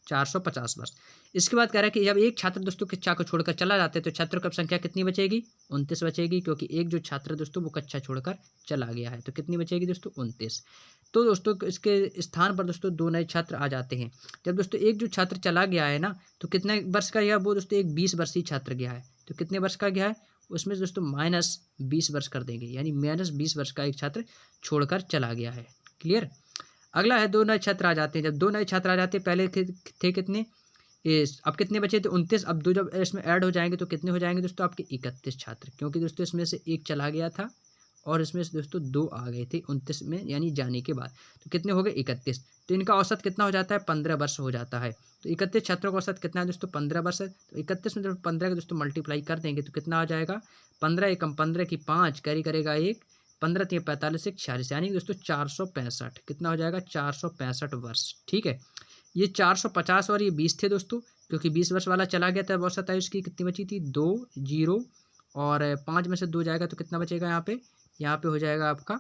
450 वर्ष। इसके बाद कह रहा है कि जब एक छात्र दोस्तों कक्षा को छोड़कर चला जाता है तो छात्रों की संख्या कितनी बचेगी? 29 बचेगी, क्योंकि एक जो छात्र दोस्तों वो कक्षा छोड़कर चला गया है। तो कितनी बचेगी दोस्तों? 29। तो दोस्तों इसके स्थान पर दोस्तों 2 नए छात्र आ जाते हैं। जब दोस्तों एक जो छात्र चला गया है ना, तो कितने वर्ष का गया? वो दोस्तों एक 20 वर्षीय छात्र गया है। तो कितने वर्ष का गया है? उसमें दोस्तों -20 वर्ष कर देंगे, यानी -20 वर्ष का एक छात्र छोड़कर चला गया है। क्लियर। अगला है 2 नए छात्र आ जाते हैं। जब 2 नए छात्र आ जाते हैं, पहले थे कितने? अब कितने बचे थे? 29। अब 2 जब इसमें ऐड हो जाएंगे तो कितने हो जाएंगे दोस्तों? आपके 31 छात्र, क्योंकि दोस्तों इसमें से एक चला गया था और इसमें से दोस्तों 2 आ गए थे 29 में, यानी जाने के बाद। तो कितने हो गए? 31। तो इनका औसत कितना हो जाता है? 15 वर्ष हो जाता है। तो 31 छात्रों का औसत कितना है दोस्तों? 15 वर्ष है। तो 31 में जब 15 का दोस्तों मल्टीप्लाई कर देंगे तो कितना आ जाएगा? 15 एकम 15 की 5 कैरी करेगा 1, 15 × 3 = 45, 1 = 46, यानी दोस्तों 465। कितना हो जाएगा? 465 वर्ष। ठीक है, ये 450 और ये 20 थे दोस्तों, क्योंकि 20 वर्ष वाला चला गया था। औसत आयु उसकी कितनी बची थी? 2 0 और 5 में से 2 जाएगा तो कितना बचेगा यहाँ पे? यहाँ पे हो जाएगा आपका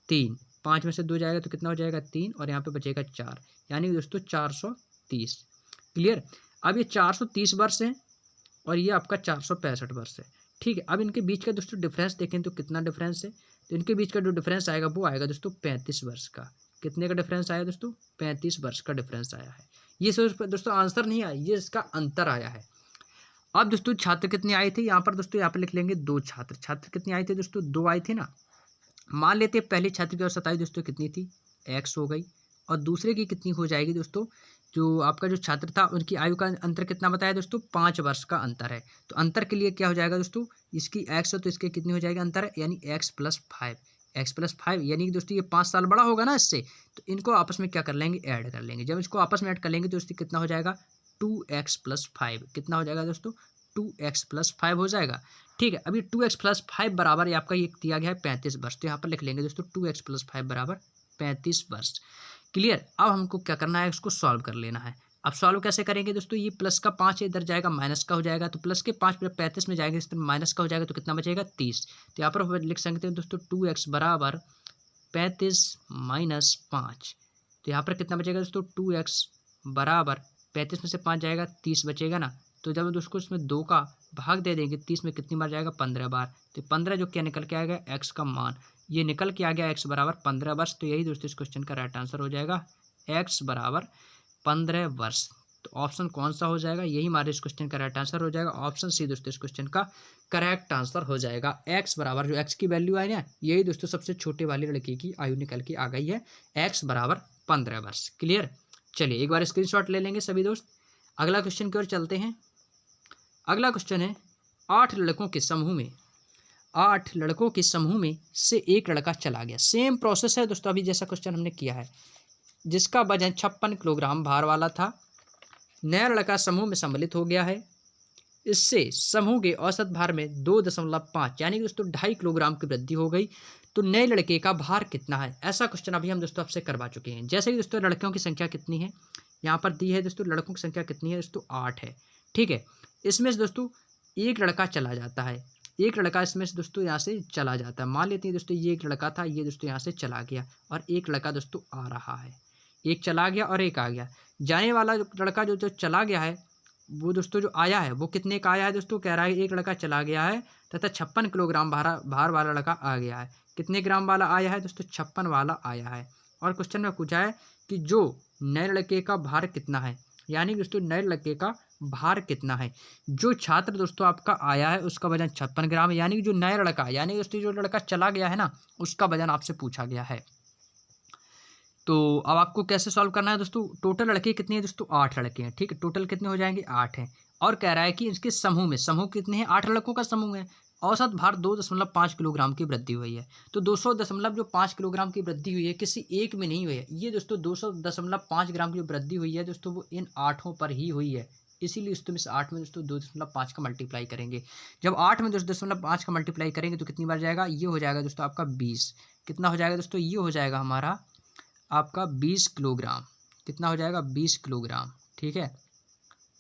3। 5 में से 2 जाएगा तो कितना हो जाएगा? 3, और यहाँ पे बचेगा 4, यानी दोस्तों 430। क्लियर। अब ये 430 वर्ष है और ये आपका 465 वर्ष है। ठीक है, अब इनके बीच का दोस्तों डिफरेंस देखें तो कितना डिफरेंस है? तो इनके बीच का जो डिफरेंस आएगा वो आएगा दोस्तों 35 वर्ष का। कितने का डिफरेंस आया दोस्तों? 35 वर्ष का डिफरेंस आया है। ये सिर्फ दोस्तों आंसर नहीं आया, ये इसका अंतर आया है। अब दोस्तों छात्र कितने आए थे? यहाँ पर दोस्तों यहाँ पर लिख लेंगे 2 छात्र। छात्र कितने आए थे दोस्तों? 2 आए थे ना। मान लेते हैं पहले छात्र की औसत आयु दोस्तों कितनी थी? x हो गई, और दूसरे की कितनी हो जाएगी दोस्तों? जो आपका जो छात्र था उनकी आयु का अंतर कितना बताया दोस्तों, 5 वर्ष का अंतर है। तो अंतर के लिए क्या हो जाएगा दोस्तों, इसकी x है तो इसके कितनी हो जाएगी अंतर है, यानी x+5 यानी कि दोस्तों ये 5 साल बड़ा होगा ना इससे, तो इनको आपस में क्या कर लेंगे, ऐड कर लेंगे। जब इसको आपस में ऐड कर लेंगे तो इससे कितना हो जाएगा, 2x+5 कितना हो जाएगा दोस्तों, 2x+5 हो जाएगा। ठीक है, अभी 2x+5 बराबर आपका ये दिया गया है 35 वर्ष, तो यहाँ पर लिख लेंगे दोस्तों 2x+5 बराबर 35 वर्ष। क्लियर। अब हमको क्या करना है, उसको सॉल्व कर लेना है। अब सॉल्व कैसे करेंगे दोस्तों, ये प्लस का 5 इधर जाएगा, माइनस का हो जाएगा, तो प्लस के 5 35 में जाएंगे, इस तरह माइनस का हो जाएगा, तो कितना बचेगा 30। तो यहाँ पर लिख सकते हैं दोस्तों 2x बराबर 35 माइनस 5। तो यहाँ पर कितना बचेगा दोस्तों, 2x बराबर 35 में से 5 जाएगा, 30 बचेगा ना। तो जब उसको इसमें 2 का भाग दे देंगे, 30 में कितनी बार जाएगा, 15 बार। तो 15 जो क्या निकल के आएगा, x का मान ये निकल के आ गया, x बराबर 15 वर्ष। तो यही दोस्तों इस क्वेश्चन का राइट आंसर हो जाएगा, x बराबर 15 वर्ष। तो ऑप्शन कौन सा हो जाएगा, यही हमारे इस क्वेश्चन का राइट आंसर हो जाएगा, ऑप्शन सी दोस्तों इस क्वेश्चन का करेक्ट आंसर हो जाएगा। x बराबर जो x की वैल्यू आई ना, यही दोस्तों सबसे छोटे वाले लड़के की आयु निकल के आ गई है, x बराबर 15 वर्ष। क्लियर। चलिए एक बार स्क्रीनशॉट ले लेंगे सभी दोस्त। अगला क्वेश्चन की ओर चलते हैं। अगला क्वेश्चन है, 8 लड़कों के समूह में से एक लड़का चला गया। सेम प्रोसेस है दोस्तों अभी जैसा क्वेश्चन हमने किया है, जिसका वजन 56 किलोग्राम भार वाला था। नया लड़का समूह में सम्मिलित हो गया है, इससे समूह के औसत भार में 2.5 यानी दोस्तों 2.5 किलोग्राम की वृद्धि हो गई। तो नए लड़के का भार कितना है, ऐसा क्वेश्चन अभी हम दोस्तों आपसे करवा चुके हैं। जैसे कि दोस्तों लड़कियों की संख्या कितनी है, यहाँ पर दी है दोस्तों, लड़कों की संख्या कितनी है दोस्तों, 8 है। ठीक है, इसमें से दोस्तों एक लड़का चला जाता है, एक लड़का इसमें से दोस्तों यहाँ से चला जाता है। मान लेते हैं दोस्तों ये एक लड़का था, ये दोस्तों यहाँ से चला गया, और एक लड़का दोस्तों आ रहा है। एक चला गया और एक आ गया। जाने वाला लड़का जो चला गया है, वो दोस्तों जो आया है वो कितने का आया है दोस्तों, कह रहा है एक लड़का चला गया है तथा 56 किलोग्राम भार वाला लड़का आ गया है। कितने ग्राम वाला आया है दोस्तों, 56 वाला आया है। और क्वेश्चन में पूछा है कि जो नए लड़के का भार कितना है, यानी दोस्तों नए लड़के का भार कितना है। जो छात्र दोस्तों आपका आया है उसका वजन 56 ग्राम है, यानी कि जो नया लड़का है, यानी दोस्तों जो लड़का चला गया है ना, उसका वजन आपसे पूछा गया है। तो अब आपको कैसे सॉल्व करना है दोस्तों, टोटल लड़के कितने हैं दोस्तों, 8 लड़के हैं। ठीक है, टोटल कितने हो जाएंगे, 8 हैं। और कह रहा है कि इसके समूह कितने हैं, 8 लड़कों का समूह है। औसत भार 2.5 किलोग्राम की वृद्धि हुई है। तो 200.5 किलोग्राम की वृद्धि हुई है, किसी एक में नहीं हुई है। ये दोस्तों 200.5 ग्राम की वृद्धि हुई है दोस्तों, वो इन 8 पर ही हुई है। इसीलिए दोस्तों इस 8 में दोस्तों 2.5 का मल्टीप्लाई करेंगे। जब 8 में 2.5 का मल्टीप्लाई करेंगे तो कितनी बार जाएगा, ये हो जाएगा दोस्तों आपका 20। कितना हो जाएगा दोस्तों, ये हो जाएगा हमारा आपका 20 किलोग्राम। कितना हो जाएगा, 20 किलोग्राम। ठीक है,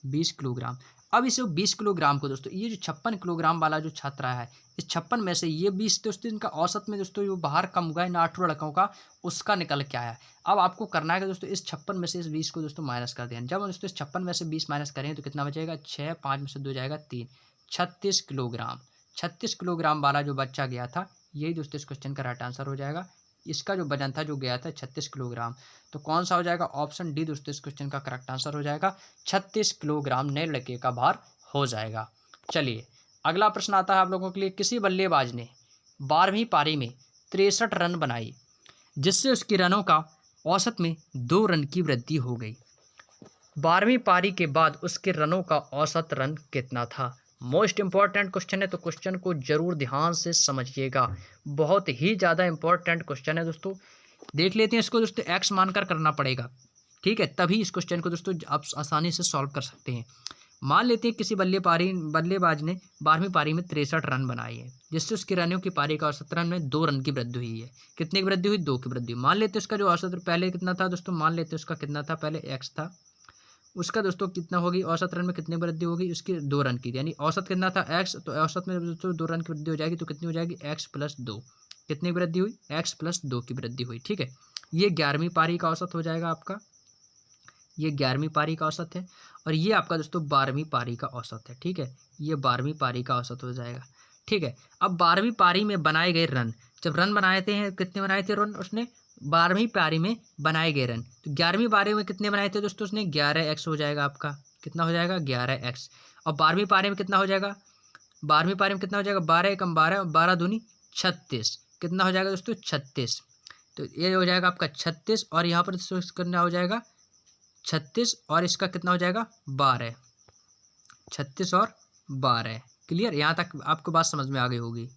20 किलोग्राम। अब इस 20 किलोग्राम को दोस्तों, ये जो 56 किलोग्राम वाला जो छात्र है, इस 56 में से ये 20 दोस्तों इनका औसत में दोस्तों जो बाहर कम हुआ है इन 8 लड़कों का, उसका निकल के आया है। अब आपको करना है कि दोस्तों इस 56 में से इस 20 को दोस्तों माइनस कर दें। जब दोस्तों इस 56 में से 20 माइनस करेंगे तो कितना बचेगा, 6, 5 में से 2 जाएगा 3, 36 किलोग्राम। 36 किलोग्राम वाला जो बच्चा गया था, यही दोस्तों इस क्वेश्चन का राइट आंसर हो जाएगा। इसका जो वजन था जो गया था 36 किलोग्राम। तो कौन सा हो जाएगा, ऑप्शन डी दोस्तों इस क्वेश्चन का करेक्ट आंसर हो जाएगा। 36 किलोग्राम नए लड़के का भार हो जाएगा। चलिए अगला प्रश्न आता है आप लोगों के लिए। किसी बल्लेबाज ने 12वीं पारी में 63 रन बनाई, जिससे उसके रनों का औसत में 2 रन की वृद्धि हो गई। 12वीं पारी के बाद उसके रनों का औसत रन कितना था। मोस्ट इंपॉर्टेंट क्वेश्चन है, तो क्वेश्चन को जरूर ध्यान से समझिएगा। बहुत ही ज़्यादा इंपॉर्टेंट क्वेश्चन है दोस्तों। देख लेते हैं इसको दोस्तों, एक्स मानकर करना पड़ेगा। ठीक है, तभी इस क्वेश्चन को दोस्तों आप आसानी से सॉल्व कर सकते हैं। मान लेते हैं किसी बल्लेबाज ने 12वीं पारी में 63 रन बनाए हैं, जिससे उसके रनों की पारी का औसत रन में 2 रन की वृद्धि हुई है। कितने की वृद्धि हुई, 2 की वृद्धि। मान लेते हैं उसका जो औसत पहले कितना था दोस्तों, मान लेते हैं उसका कितना था, पहले एक्स था, उसका दोस्तों कितना होगी, औसत रन में कितनी वृद्धि होगी, उसकी 2 रन की, यानी औसत कितना था एक्स, तो औसत में दोस्तों 2 रन की वृद्धि हो जाएगी। तो कितनी हो जाएगी, x+2। कितनी वृद्धि हुई, x+2 की वृद्धि हुई। ठीक है, ये 11वीं पारी का औसत हो जाएगा आपका, ये 11वीं पारी का औसत है। और ये आपका दोस्तों 12वीं पारी का औसत है। ठीक है, ये 12वीं पारी का औसत हो जाएगा। ठीक है, अब 12वीं पारी में बनाए गए रन, जब रन बनाए थे, कितने बनाए थे रन उसने, 12वीं पारी में बनाए गए रन। तो 11वीं पारी में कितने बनाए थे दोस्तों उसने, 11x हो जाएगा आपका। कितना हो जाएगा, 11x। और 12वीं पारी में कितना हो जाएगा, 12वीं पारी में कितना हो जाएगा, 12 एकम 12, 12 दूनी 36। कितना हो जाएगा दोस्तों, 36। तो ये हो जाएगा आपका 36, और यहाँ पर करना हो जाएगा 36 और इसका कितना हो जाएगा 12, 36 और 12। क्लियर, यहाँ तक आपको बात समझ में आ गई होगी।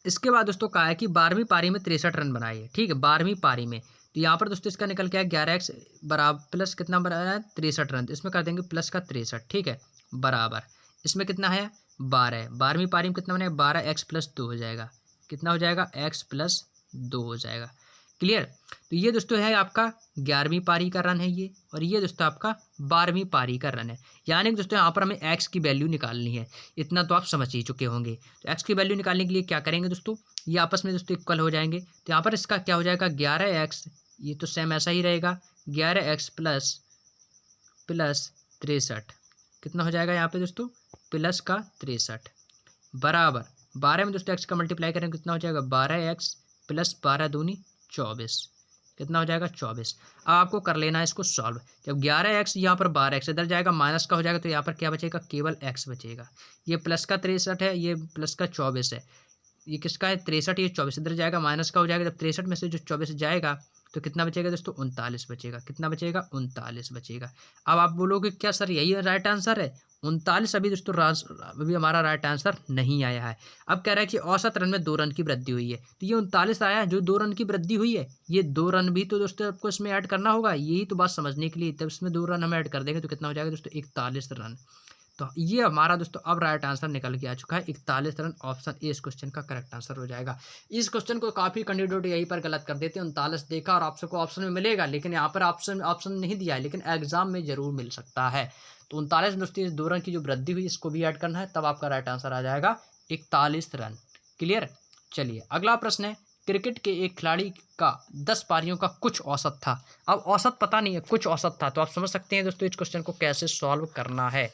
इसके बाद दोस्तों कहा है कि 12वीं पारी में 63 रन बनाए, ठीक है, 12वीं पारी में। तो यहाँ पर दोस्तों इसका निकल के आया 11x बराबर प्लस कितना बनाया है 63 रन, तो इसमें कर देंगे प्लस का 63, ठीक है, बराबर इसमें कितना है 12, 12वीं पारी में कितना बनेगा 12x प्लस 2 हो जाएगा, कितना हो जाएगा x प्लस 2 हो जाएगा। क्लियर, तो ये दोस्तों है आपका 11वीं पारी का रन है ये, और ये दोस्तों आपका 12वीं पारी का रन है। यानी कि दोस्तों यहाँ पर हमें x की वैल्यू निकालनी है, इतना तो आप समझ ही चुके होंगे। तो x की वैल्यू निकालने के लिए क्या करेंगे दोस्तों, ये आपस में दोस्तों इक्वल हो जाएंगे। तो यहाँ पर इसका क्या हो जाएगा 11x, ये तो सेम ऐसा ही रहेगा 11x प्लस प्लस 63, कितना हो जाएगा यहाँ पे दोस्तों प्लस का 63 बराबर 12 में दोस्तों x का मल्टीप्लाई करेंगे कितना हो जाएगा 12x प्लस 12 दूनी 24, कितना हो जाएगा 24। अब आपको कर लेना है इसको सॉल्व। जब 11x यहाँ पर 12x इधर जाएगा माइनस का हो जाएगा, तो यहाँ पर क्या बचेगा केवल x बचेगा। ये प्लस का 63 है, ये प्लस का 24 है, ये किसका है 63, ये 24 इधर जाएगा माइनस का हो जाएगा। जब 63 में से जो 24 जाएगा तो कितना बचेगा दोस्तों 39 बचेगा, कितना बचेगा 39 बचेगा। अब आप बोलोगे क्या सर यही राइट आंसर है 39? अभी दोस्तों अभी हमारा राइट आंसर नहीं आया है। अब कह रहा है कि औसत रन में 2 रन की वृद्धि हुई है, तो ये 39 आया है जो 2 रन की वृद्धि हुई है, ये 2 रन भी तो दोस्तों आपको इसमें ऐड करना होगा, यही तो बात समझने के लिए। तब इसमें 2 रन हम ऐड कर देंगे तो कितना हो जाएगा दोस्तों 41 रन। तो ये हमारा दोस्तों अब राइट आंसर निकल के आ चुका है 41 रन, ऑप्शन ए इस क्वेश्चन का करेक्ट आंसर हो जाएगा। इस क्वेश्चन को काफ़ी कैंडिडेट यहीं पर गलत कर देते हैं, 39 देखा और आपको ऑप्शन में मिलेगा, लेकिन यहाँ पर ऑप्शन नहीं दिया है, लेकिन एग्जाम में जरूर मिल सकता है। तो 39 दोस्तों इस 2 रन की जो वृद्धि हुई इसको भी ऐड करना है, तब आपका राइट आंसर आ जाएगा 41 रन। क्लियर, चलिए अगला प्रश्न है, क्रिकेट के एक खिलाड़ी का 10 पारियों का कुछ औसत था। अब औसत पता नहीं है, कुछ औसत था, तो आप समझ सकते हैं दोस्तों इस क्वेश्चन को कैसे सॉल्व करना है।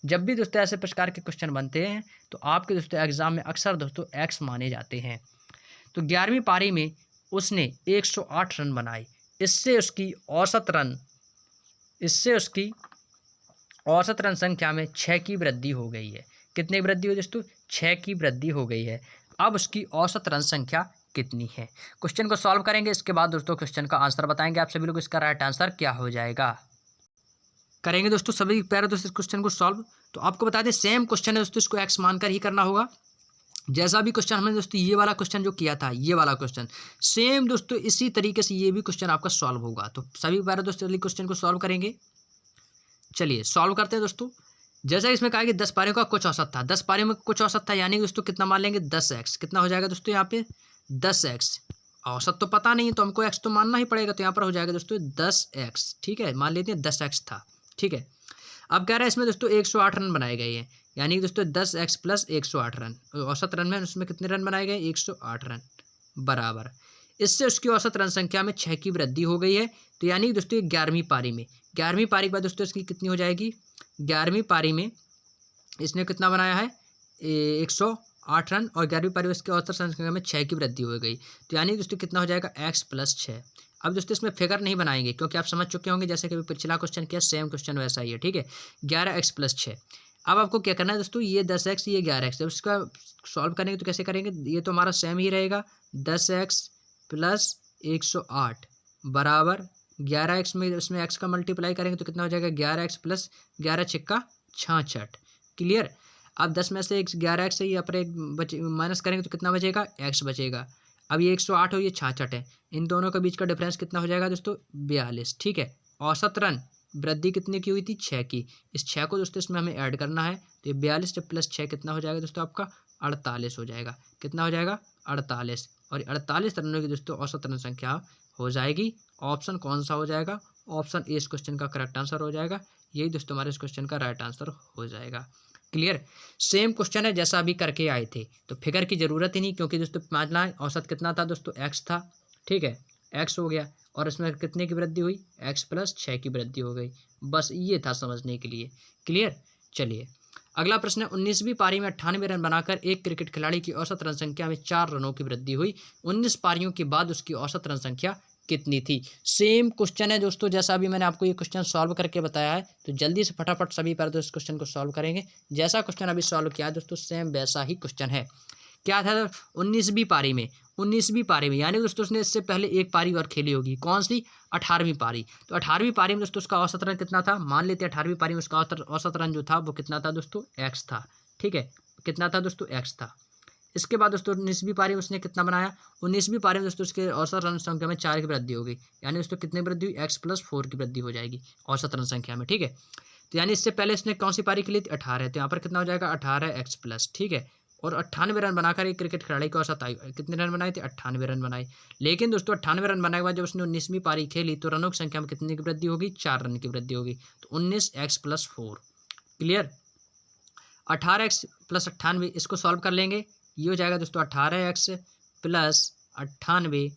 जब भी दोस्तों ऐसे प्रकार के क्वेश्चन बनते हैं तो आपके दोस्तों एग्जाम में अक्सर दोस्तों एक्स माने जाते हैं। तो 11वीं पारी में उसने 108 रन बनाए, इससे उसकी औसत रन संख्या में 6 की वृद्धि हो गई है। कितनी वृद्धि हुई दोस्तों 6 की वृद्धि हो गई है। अब उसकी औसत रन संख्या कितनी है। क्वेश्चन को सॉल्व करेंगे, इसके बाद दोस्तों क्वेश्चन का आंसर बताएंगे आप सभी लोग, इसका राइट आंसर क्या हो जाएगा। करेंगे दोस्तों सभी प्यारे दोस्तों इस क्वेश्चन को सॉल्व। तो आपको बता दें सेम क्वेश्चन है दोस्तों, इसको एक्स मानकर ही करना होगा। जैसा भी क्वेश्चन हमने दोस्तों ये वाला क्वेश्चन जो किया था, ये वाला क्वेश्चन सेम दोस्तों इसी तरीके से ये भी क्वेश्चन आपका सॉल्व होगा। तो सभी प्यारे दोस्तों क्वेश्चन को सॉल्व करेंगे। चलिए सॉल्व करते हैं दोस्तों। जैसा इसमें कहा कि 10 पारियों का कुछ औसत था, 10 पारियों में कुछ औसत था, यानी दोस्तों कितना मान लेंगे 10x, कितना हो जाएगा दोस्तों यहाँ पे 10x। औसत तो पता नहीं है तो हमको x तो मानना ही पड़ेगा, तो यहाँ पर हो जाएगा दोस्तों 10x, ठीक है, मान लेते हैं 10x था, ठीक है। अब कह रहा है इसमें दोस्तों 108 रन बनाए गए हैं, यानी कि दोस्तों 10x प्लस 108 रन, औसत रन में उसमें कितने रन बनाए गए 108 रन बराबर, इससे उसकी औसत रन संख्या में 6 की वृद्धि हो गई है। तो यानी कि दोस्तों 11वीं पारी में, 11वीं पारी के बाद दोस्तों इसकी कितनी हो जाएगी, 11वीं पारी में इसने कितना बनाया है 108 रन, और 11वीं पारी में इसकी औसत रन संख्या में 6 की वृद्धि हो गई। तो यानी दोस्तों कितना हो जाएगा x प्लस 6। अब दोस्तों इसमें फिगर नहीं बनाएंगे क्योंकि आप समझ चुके होंगे, जैसे कि पिछला क्वेश्चन किया सेम क्वेश्चन वैसा ही है, ठीक है, 11x प्लस 6। अब आपको क्या करना है दोस्तों, ये 10x ये 11x, जब इसका सॉल्व करेंगे तो कैसे करेंगे, ये तो हमारा सेम ही रहेगा 10x प्लस 108 बराबर 11x में इसमें x का मल्टीप्लाई करेंगे तो कितना हो जाएगा 11x प्लस 11 छिक्का 66। क्लियर, अब 10 में से 11x से ये अपने माइनस करेंगे तो कितना बचेगा x बचेगा। अब ये 108 हो ये 66 है, इन दोनों के बीच का डिफरेंस कितना हो जाएगा दोस्तों 42, ठीक है। औसत रन वृद्धि कितने की हुई थी 6 की, इस 6 को दोस्तों इसमें हमें ऐड करना है, तो ये 42 प्लस 6 कितना हो जाएगा दोस्तों आपका 48 हो जाएगा, कितना हो जाएगा 48, और 48 रनों की दोस्तों औसत रन संख्या हो जाएगी। ऑप्शन कौन सा हो जाएगा, ऑप्शन ए इस क्वेश्चन का करेक्ट आंसर हो जाएगा। यही दोस्तों हमारे इस क्वेश्चन का राइट आंसर हो जाएगा। क्लियर, सेम क्वेश्चन है जैसा अभी करके आए थे, तो फिगर की जरूरत ही नहीं, क्योंकि दोस्तों मानना औसत कितना था दोस्तों x था, ठीक है, x हो गया, और इसमें कितने की वृद्धि हुई x प्लस 6 की वृद्धि हो गई, बस ये था समझने के लिए। क्लियर, चलिए अगला प्रश्न है, 19वीं पारी में 98 रन बनाकर एक क्रिकेट खिलाड़ी की औसत रन संख्या में 4 रनों की वृद्धि हुई, 19 पारियों के बाद उसकी औसत रन संख्या कितनी थी। सेम क्वेश्चन है दोस्तों, जैसा अभी मैंने आपको ये क्वेश्चन सॉल्व करके बताया है, तो जल्दी से फटाफट सभी पर दोस्तों इस क्वेश्चन को सॉल्व करेंगे। जैसा क्वेश्चन अभी सॉल्व किया दोस्तों सेम वैसा ही क्वेश्चन है। क्या था 19वीं पारी में 19वीं पारी में, यानी दोस्तों उसने इससे पहले एक पारी और खेली होगी, कौन सी, 18वीं पारी। तो 18वीं पारी में दोस्तों उसका औसत रन कितना था, मान लेते हैं 18वीं पारी में उसका औसत रन जो था वो कितना था दोस्तों, x था। ठीक है, कितना था दोस्तों, x था। इसके बाद दोस्तों 19वीं पारी में उसने कितना बनाया, 19वीं पारी में दोस्तों उसके औसत रन संख्या में 4 की वृद्धि हो गई, यानी दोस्तों कितनी वृद्धि हुई, x+4 की वृद्धि हो जाएगी औसत रन संख्या में। ठीक है, तो यानी इससे पहले इसने कौन सी पारी खेली थी, 18, तो यहाँ पर कितना हो जाएगा 18x+। ठीक है, और 98 रन बनाकर एक क्रिकेट खिलाड़ी की औसत आयु, कितने रन बनाए थे, 98 रन बनाए। लेकिन दोस्तों 98 रन बनाने के बाद जब उसने 19वीं पारी खेली तो रनों की संख्या में कितने की वृद्धि होगी, 4 रन की वृद्धि होगी, तो 19x+4। क्लियर, 18x+98, इसको सॉल्व कर लेंगे, ये हो जाएगा दोस्तों 18x+98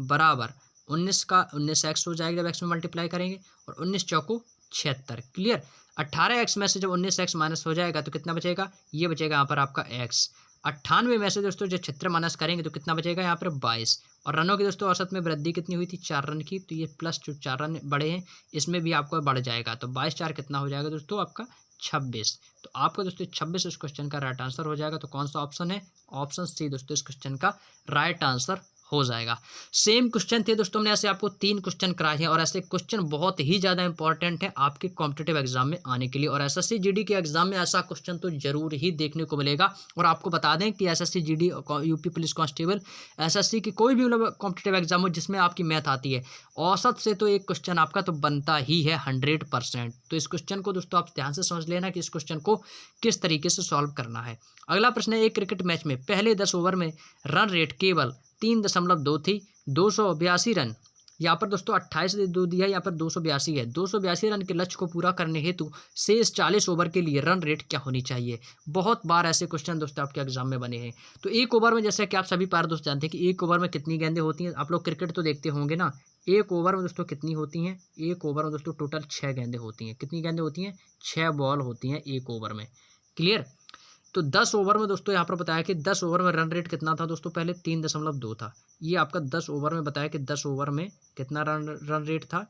बराबर 19 का 19x हो जाएगा जब x में मल्टीप्लाई करेंगे, और 19 चौको 76। क्लियर, 18x में से जब 19x माइनस हो जाएगा तो कितना बचेगा, ये बचेगा यहाँ पर आपका x। 98 में से दोस्तों जब 76 माइनस करेंगे तो कितना बचेगा यहाँ पर 22। और रनों की दोस्तों औसत में वृद्धि कितनी हुई थी, 4 रन की, तो ये प्लस जो 4 रन बढ़े हैं इसमें भी आपको बढ़ जाएगा, तो 22 4 कितना हो जाएगा दोस्तों आपका 26। तो आपका दोस्तों 26 इस क्वेश्चन का राइट आंसर हो जाएगा। तो कौन सा ऑप्शन है, ऑप्शन सी दोस्तों इस क्वेश्चन का राइट आंसर हो जाएगा। सेम क्वेश्चन थे दोस्तों, हमने ऐसे आपको 3 क्वेश्चन कराए हैं, और ऐसे क्वेश्चन बहुत ही ज़्यादा इंपॉर्टेंट है आपके कॉम्पिटिटिव एग्जाम में आने के लिए, और एसएससी जीडी के एग्जाम में ऐसा क्वेश्चन तो जरूर ही देखने को मिलेगा। और आपको बता दें कि SSC GD, UP police constable, SSC की कोई भी मतलब कॉम्पिटिटिव एग्जाम हो जिसमें आपकी मैथ आती है, औसत से तो एक क्वेश्चन आपका तो बनता ही है 100%। तो इस क्वेश्चन को दोस्तों आप ध्यान से समझ लेना कि इस क्वेश्चन को किस तरीके से सॉल्व करना है। अगला प्रश्न है, एक क्रिकेट मैच में पहले 10 ओवर में रन रेट केवल 3.2 थी, 282 रन, यहाँ पर दोस्तों 28 2 दिया है, यहाँ पर 282 है, 282 रन के लक्ष्य को पूरा करने हेतु शेष 40 ओवर के लिए रन रेट क्या होनी चाहिए। बहुत बार ऐसे क्वेश्चन दोस्तों आपके एग्जाम में बने हैं। तो एक ओवर में, जैसे कि आप सभी पार दोस्त जानते हैं कि एक ओवर में कितनी गेंदें होती हैं, आप लोग क्रिकेट तो देखते होंगे ना, एक ओवर में दोस्तों कितनी होती हैं, एक ओवर में दोस्तों टोटल 6 गेंदें होती हैं। कितनी गेंदें होती हैं, 6 बॉल होती हैं एक ओवर में। क्लियर, तो 10 ओवर में दोस्तों यहाँ पर बताया कि 10 ओवर में रन रेट कितना था दोस्तों, पहले 3.2 था, ये आपका 10 ओवर में बताया कि 10 ओवर में कितना रन रेट था,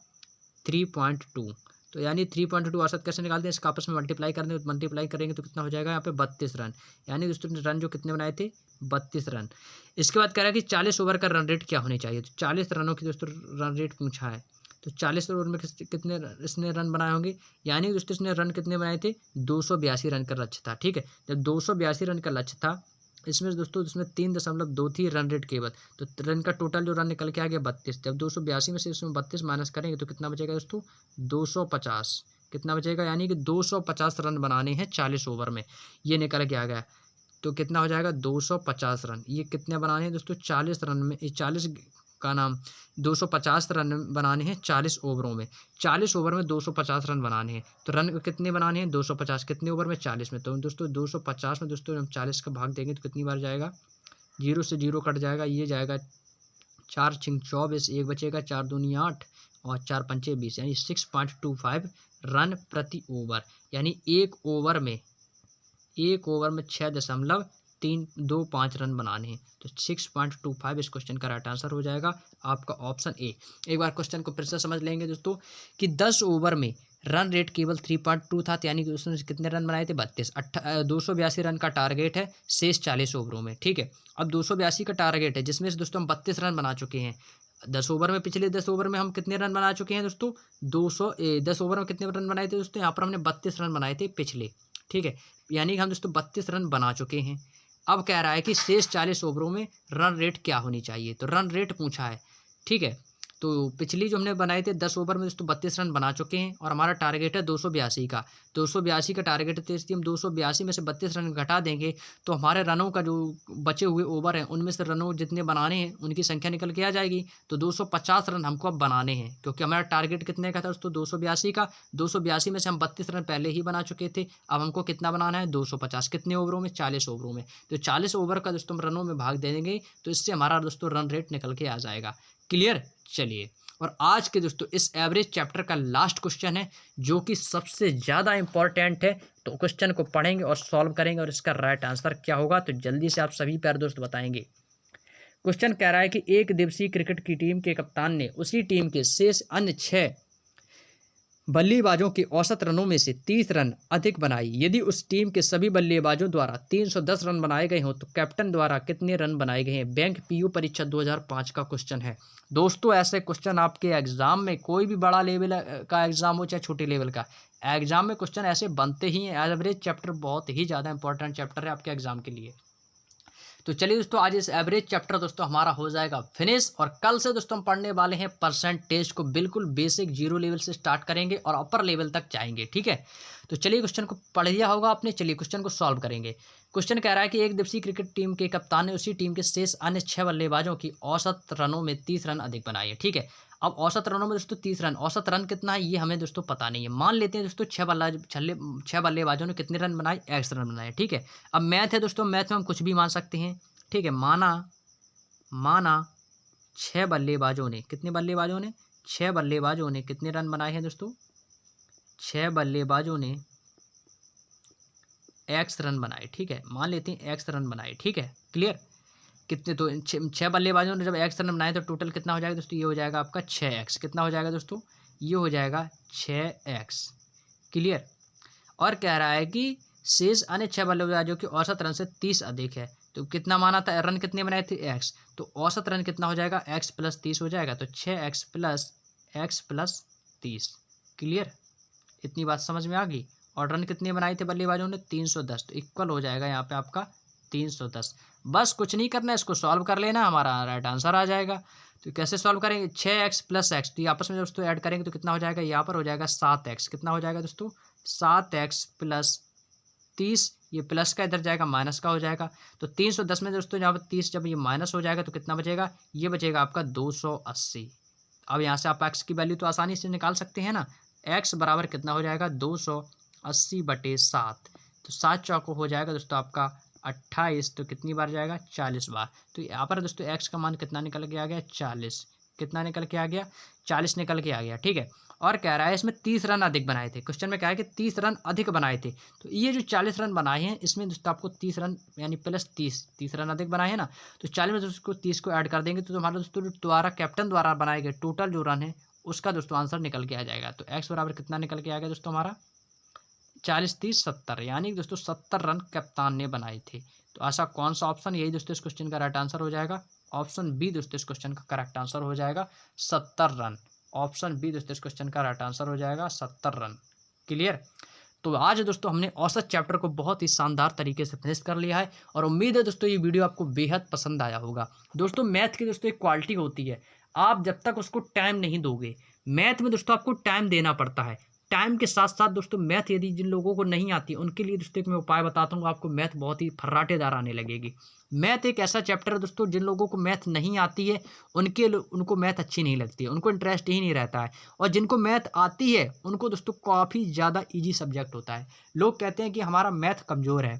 3.2। तो यानी 3.2 औसत कैसे निकालते हैं, इसका आपस में मल्टीप्लाई करेंगे तो कितना हो जाएगा यहाँ पे 32 रन, यानी दोस्तों रन जो कितने बनाए थे, 32 रन। इसके बाद कह रहा है कि 40 ओवर का रन रेट क्या होनी चाहिए, तो 40 रनों की दोस्तों रन रेट पूछा है, तो 40 ओवर में कितने इसने रन बनाए होंगे, यानी दोस्तों इसने रन कितने बनाए थे, 282 रन का लक्ष्य था। ठीक है, जब 282 रन का लक्ष्य था, इसमें दोस्तों इसमें 3.2 थी रन रेट केवल, तो रन का टोटल जो रन निकल के आ गया 32। जब 282 में से इसमें 32 माइनस करेंगे तो कितना बचेगा दोस्तों, 250। कितना बचेगा, यानी कि 250 रन बनाने हैं 40 ओवर में, ये निकल के आ गया। तो कितना हो जाएगा 250 रन, ये कितने बनाने हैं दोस्तों, 40 रन में, 40 का नाम 250 रन बनाने हैं 40 ओवरों में, 40 ओवर में 250 रन बनाने हैं। तो रन कितने बनाने हैं, 250, कितने ओवर में, 40 में। तो दोस्तों 250 में दोस्तों हम 40 का भाग देंगे तो कितनी बार जाएगा, 0 से 0 कट जाएगा, ये जाएगा 4 6 24, एक बचेगा, 4 दूनी 8 और 4 पंचे 20, यानी 6.25 रन प्रति ओवर, यानी एक ओवर में 6.325 रन बनाने हैं। तो 6.25 इस क्वेश्चन का राइट आंसर हो जाएगा आपका ऑप्शन ए। एक बार क्वेश्चन को फिर से समझ लेंगे दोस्तों कि 10 ओवर में रन रेट केवल 3.2 था, यानी कि उसने कितने रन बनाए थे, 32। 282 रन का टारगेट है शेष 40 ओवरों में। ठीक है, अब 282 का टारगेट है जिसमें से दोस्तों हम 32 रन बना चुके हैं 10 ओवर में। पिछले 10 ओवर में हम कितने रन बना चुके हैं दोस्तों, 10 ओवर में कितने रन बनाए थे दोस्तों, यहाँ पर हमने 32 रन बनाए थे पिछले। ठीक है, यानी कि हम दोस्तों 32 रन बना चुके हैं। अब कह रहा है कि शेष 40 ओवरों में रन रेट क्या होनी चाहिए, तो रन रेट पूछा है। ठीक है, तो पिछली जो हमने बनाए थे 10 ओवर में दोस्तों 32 रन बना चुके हैं, और हमारा टारगेट है 282 का। 282 का टारगेट है, तो इसलिए हम 282 में से 32 रन घटा देंगे तो हमारे रनों का जो बचे हुए ओवर हैं उनमें से रनों जितने बनाने हैं उनकी संख्या निकल के आ जाएगी। तो 250 रन हमको अब बनाने हैं, क्योंकि हमारा टारगेट कितने का था दोस्तों, 282 का। 282 में से हम 32 रन पहले ही बना चुके थे, अब हमको कितना बनाना है, 250। कितने ओवरों में, 40 ओवरों में। तो 40 ओवर का दोस्तों हम रनों में भाग दे देंगे, तो इससे हमारा दोस्तों रन रेट निकल के आ जाएगा। क्लियर, चलिए, और आज के दोस्तों इस एवरेज चैप्टर का लास्ट क्वेश्चन है जो कि सबसे ज़्यादा इंपॉर्टेंट है। तो क्वेश्चन को पढ़ेंगे और सॉल्व करेंगे और इसका राइट आंसर क्या होगा तो जल्दी से आप सभी प्यारे दोस्त बताएंगे। क्वेश्चन कह रहा है कि एक दिवसीय क्रिकेट की टीम के कप्तान ने उसी टीम के शेष अन्य 6 बल्लेबाजों के औसत रनों में से 30 रन अधिक बनाई। यदि उस टीम के सभी बल्लेबाजों द्वारा 310 रन बनाए गए हों तो कैप्टन द्वारा कितने रन बनाए गए हैं? बैंक पीयू परीक्षा 2005 का क्वेश्चन है। दोस्तों ऐसे क्वेश्चन आपके एग्जाम में, कोई भी बड़ा लेवल का एग्जाम हो चाहे छोटे लेवल का एग्जाम में, क्वेश्चन ऐसे बनते ही हैं। एवरेज चैप्टर बहुत ही ज़्यादा इंपॉर्टेंट चैप्टर है आपके एग्जाम के लिए। तो चलिए दोस्तों, आज इस एवरेज चैप्टर दोस्तों हमारा हो जाएगा फिनिश, और कल से दोस्तों हम पढ़ने वाले हैं परसेंटेज को। बिल्कुल बेसिक जीरो लेवल से स्टार्ट करेंगे और अपर लेवल तक जाएंगे, ठीक है। तो चलिए, क्वेश्चन को पढ़ लिया होगा आपने, चलिए क्वेश्चन को सॉल्व करेंगे। क्वेश्चन कह रहा है कि एक दिवसीय क्रिकेट टीम के कप्तान ने उसी टीम के शेष अन्य 6 बल्लेबाजों की औसत रनों में 30 रन अधिक बनाए हैं, ठीक है। अब औसत रनों में दोस्तों 30 रन, औसत रन कितना है ये हमें दोस्तों पता नहीं है। मान लेते हैं दोस्तों 6 बल्लेबाजों ने कितने रन बनाए? एक्स रन बनाए, ठीक है। अब मैथ है दोस्तों, मैथ में हम कुछ भी मान सकते हैं, ठीक है। माना 6 बल्लेबाजों ने, कितने बल्लेबाजों ने? 6 बल्लेबाजों ने कितने रन बनाए हैं दोस्तों? 6 बल्लेबाजों ने एक्स रन बनाए, ठीक है। मान लेते हैं एक्स रन बनाए, ठीक है। क्लियर? कितने? तो 6 बल्लेबाजों ने जब एक्स रन बनाए तो टोटल कितना हो जाएगा दोस्तों? ये हो जाएगा आपका 6x। कितना हो जाएगा दोस्तों? ये हो जाएगा 6x। क्लियर? और कह रहा है कि शेष अन्य 6 बल्लेबाजों की औसत रन से 30 अधिक है। तो कितना माना था? रन कितने बनाए थे? x। तो औसत रन कितना हो जाएगा? x प्लस 30 हो जाएगा। तो 6x प्लस 30। क्लियर? इतनी बात समझ में आ गई। और रन कितने बनाए थे बल्लेबाजों ने? 310। तो इक्वल हो जाएगा यहाँ पे आपका 310। बस कुछ नहीं करना है, इसको सॉल्व कर लेना, हमारा राइट आंसर आ जाएगा। तो कैसे सॉल्व करेंगे? 6x प्लस एक्स, तो आपस में दोस्तों ऐड करेंगे तो कितना हो जाएगा? यहाँ पर हो जाएगा 7x। कितना हो जाएगा दोस्तों? 7x plus 30। ये प्लस का इधर जाएगा, माइनस का हो जाएगा। तो 310 में दोस्तों यहाँ पर 30 जब ये माइनस हो जाएगा तो कितना बचेगा? ये बचेगा आपका 280। अब यहाँ से आप x की वैल्यू तो आसानी से निकाल सकते हैं ना। x बराबर कितना हो जाएगा? 280/7। तो 7 चौको हो जाएगा दोस्तों आपका 28। तो कितनी बार जाएगा? 40 बार। तो यहाँ पर दोस्तों x का मान कितना निकल के आ गया? 40। कितना निकल के आ गया? 40 निकल के आ गया, ठीक है। और कह रहा है इसमें 30 रन अधिक बनाए थे। क्वेश्चन में क्या है कि 30 रन अधिक बनाए थे। तो ये जो 40 रन बनाए हैं इसमें दोस्तों आपको 30 रन यानी प्लस 30 रन अधिक बनाए हैं ना। तो 40 में दोस्तों 30 को ऐड कर देंगे तो तुम्हारा दोस्तों द्वारा कैप्टन द्वारा बनाए गए टोटल जो रन है उसका दोस्तों आंसर निकल के आ जाएगा। तो एक्स बराबर कितना निकल के आ गया दोस्तों हमारा? 40 30 70, यानी दोस्तों 70 रन कप्तान ने बनाए थे। तो ऐसा कौन सा ऑप्शन? यही दोस्तों इस क्वेश्चन का राइट आंसर हो जाएगा। ऑप्शन बी दोस्तों इस क्वेश्चन का करेक्ट आंसर हो जाएगा, 70 रन। ऑप्शन बी दोस्तों इस क्वेश्चन का राइट आंसर हो जाएगा 70 रन। क्लियर? तो आज दोस्तों हमने औसत चैप्टर को बहुत ही शानदार तरीके से फिनिश कर लिया है, और उम्मीद है दोस्तों ये वीडियो आपको बेहद पसंद आया होगा। दोस्तों मैथ की दोस्तों एक क्वालिटी होती है, आप जब तक उसको टाइम नहीं दोगे, मैथ में दोस्तों आपको टाइम देना पड़ता है। टाइम के साथ साथ दोस्तों मैथ यदि जिन लोगों को नहीं आती उनके लिए दोस्तों एक मैं उपाय बताता हूँ, आपको मैथ बहुत ही फर्राटेदार आने लगेगी। मैथ एक ऐसा चैप्टर है दोस्तों, जिन लोगों को मैथ नहीं आती है उनको मैथ अच्छी नहीं लगती है, उनको इंटरेस्ट ही नहीं रहता है। और जिनको मैथ आती है उनको दोस्तों काफ़ी ज़्यादा ईजी सब्जेक्ट होता है। लोग कहते हैं कि हमारा मैथ कमज़ोर है,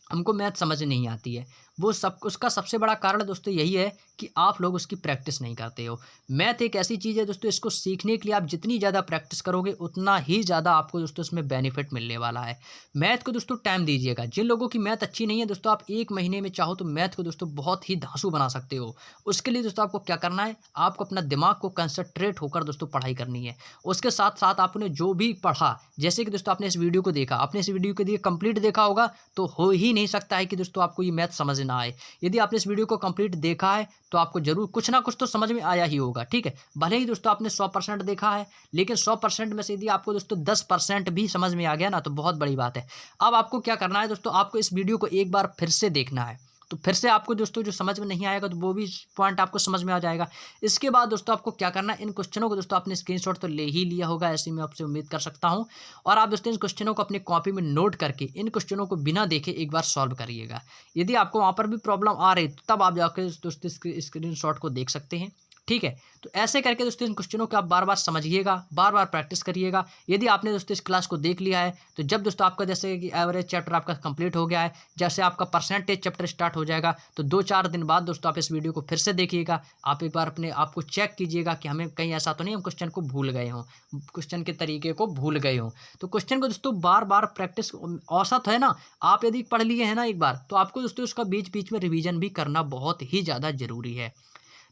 हमको मैथ समझ नहीं आती है। वो सब उसका सबसे बड़ा कारण दोस्तों यही है कि आप लोग उसकी प्रैक्टिस नहीं करते हो। मैथ एक ऐसी चीज़ है दोस्तों, इसको सीखने के लिए आप जितनी ज़्यादा प्रैक्टिस करोगे उतना ही ज़्यादा आपको दोस्तों इसमें बेनिफिट मिलने वाला है। मैथ को दोस्तों टाइम दीजिएगा। जिन लोगों की मैथ अच्छी नहीं है दोस्तों, आप 1 महीने में चाहो तो मैथ को दोस्तों बहुत ही धांसू बना सकते हो। उसके लिए दोस्तों आपको क्या करना है, आपको अपना दिमाग को कंसंट्रेट होकर दोस्तों पढ़ाई करनी है। उसके साथ साथ आपने जो भी पढ़ा, जैसे कि दोस्तों आपने इस वीडियो को देखा, आपने इस वीडियो को कंप्लीट देखा होगा तो हो ही नहीं सकता है कि दोस्तों आपको ये मैथ समझ ना आए। यदि आपने इस वीडियो को कंप्लीट देखा है तो आपको जरूर कुछ ना कुछ तो समझ में आया ही होगा, ठीक है। भले ही दोस्तों आपने 100% देखा है, लेकिन 100% में से यदि आपको दोस्तों 10% भी समझ में आ गया ना तो बहुत बड़ी बात है। अब आपको क्या करना है दोस्तों, आपको इस वीडियो को एक बार फिर से देखना है। तो फिर से आपको दोस्तों जो समझ में नहीं आएगा तो वो भी पॉइंट आपको समझ में आ जाएगा। इसके बाद दोस्तों आपको क्या करना है, इन क्वेश्चनों को दोस्तों आपने स्क्रीनशॉट तो ले ही लिया होगा, ऐसी मैं आपसे उम्मीद कर सकता हूं। और आप दोस्तों इन क्वेश्चनों को अपनी कॉपी में नोट करके इन क्वेश्चनों को बिना देखे एक बार सॉल्व करिएगा। यदि आपको वहाँ पर भी प्रॉब्लम आ रही तो तब आप जाकर दोस्तों स्क्रीनशॉट को देख सकते हैं, ठीक है। तो ऐसे करके दोस्तों इन क्वेश्चनों को आप बार बार समझिएगा, बार बार प्रैक्टिस करिएगा। यदि आपने दोस्तों इस क्लास को देख लिया है तो जब दोस्तों आपका जैसे कि एवरेज चैप्टर आपका कंप्लीट हो गया है, जैसे आपका परसेंटेज चैप्टर स्टार्ट हो जाएगा तो 2-4 दिन बाद दोस्तों आप इस वीडियो को फिर से देखिएगा। आप एक बार अपने आप को चेक कीजिएगा कि हमें कहीं ऐसा तो नहीं हम क्वेश्चन को भूल गए हों, क्वेश्चन के तरीके को भूल गए हों। तो क्वेश्चन को दोस्तों बार बार प्रैक्टिस, औसत है ना, आप यदि पढ़ लिए हैं ना एक बार तो आपको दोस्तों उसका बीच बीच में रिवीजन भी करना बहुत ही ज़्यादा जरूरी है।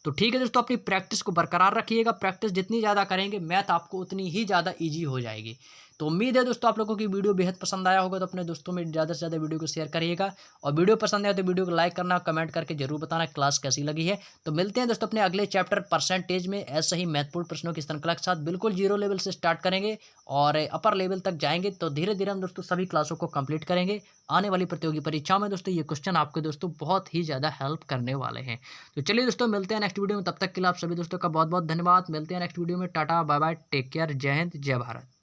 तो ठीक है दोस्तों, अपनी प्रैक्टिस को बरकरार रखिएगा। प्रैक्टिस जितनी ज़्यादा करेंगे मैथ आपको उतनी ही ज़्यादा ईजी हो जाएगी। तो उम्मीद है दोस्तों आप लोगों की वीडियो बेहद पसंद आया होगा, तो अपने दोस्तों में ज़्यादा से ज़्यादा वीडियो को शेयर करिएगा। और वीडियो पसंद आए तो वीडियो को लाइक करना, कमेंट करके जरूर बताना क्लास कैसी लगी है। तो मिलते हैं दोस्तों अपने अगले चैप्टर परसेंटेज में ऐसे ही महत्वपूर्ण प्रश्नों की श्रृंखला के साथ। बिल्कुल जीरो लेवल से स्टार्ट करेंगे और अपर लेवल तक जाएंगे, तो धीरे धीरे हम दोस्तों सभी क्लासों को कंप्लीट करेंगे। आने वाली प्रतियोगी परीक्षाओं में दोस्तों ये क्वेश्चन आपके दोस्तों बहुत ही ज़्यादा हेल्प करने वाले हैं। तो चलिए दोस्तों, मिलते हैं नेक्स्ट वीडियो में। तब तक के लिए आप सभी दोस्तों का बहुत बहुत धन्यवाद। मिलते हैं नेक्स्ट वीडियो में। Tata bye bye, take care, जय हिंद, जय भारत।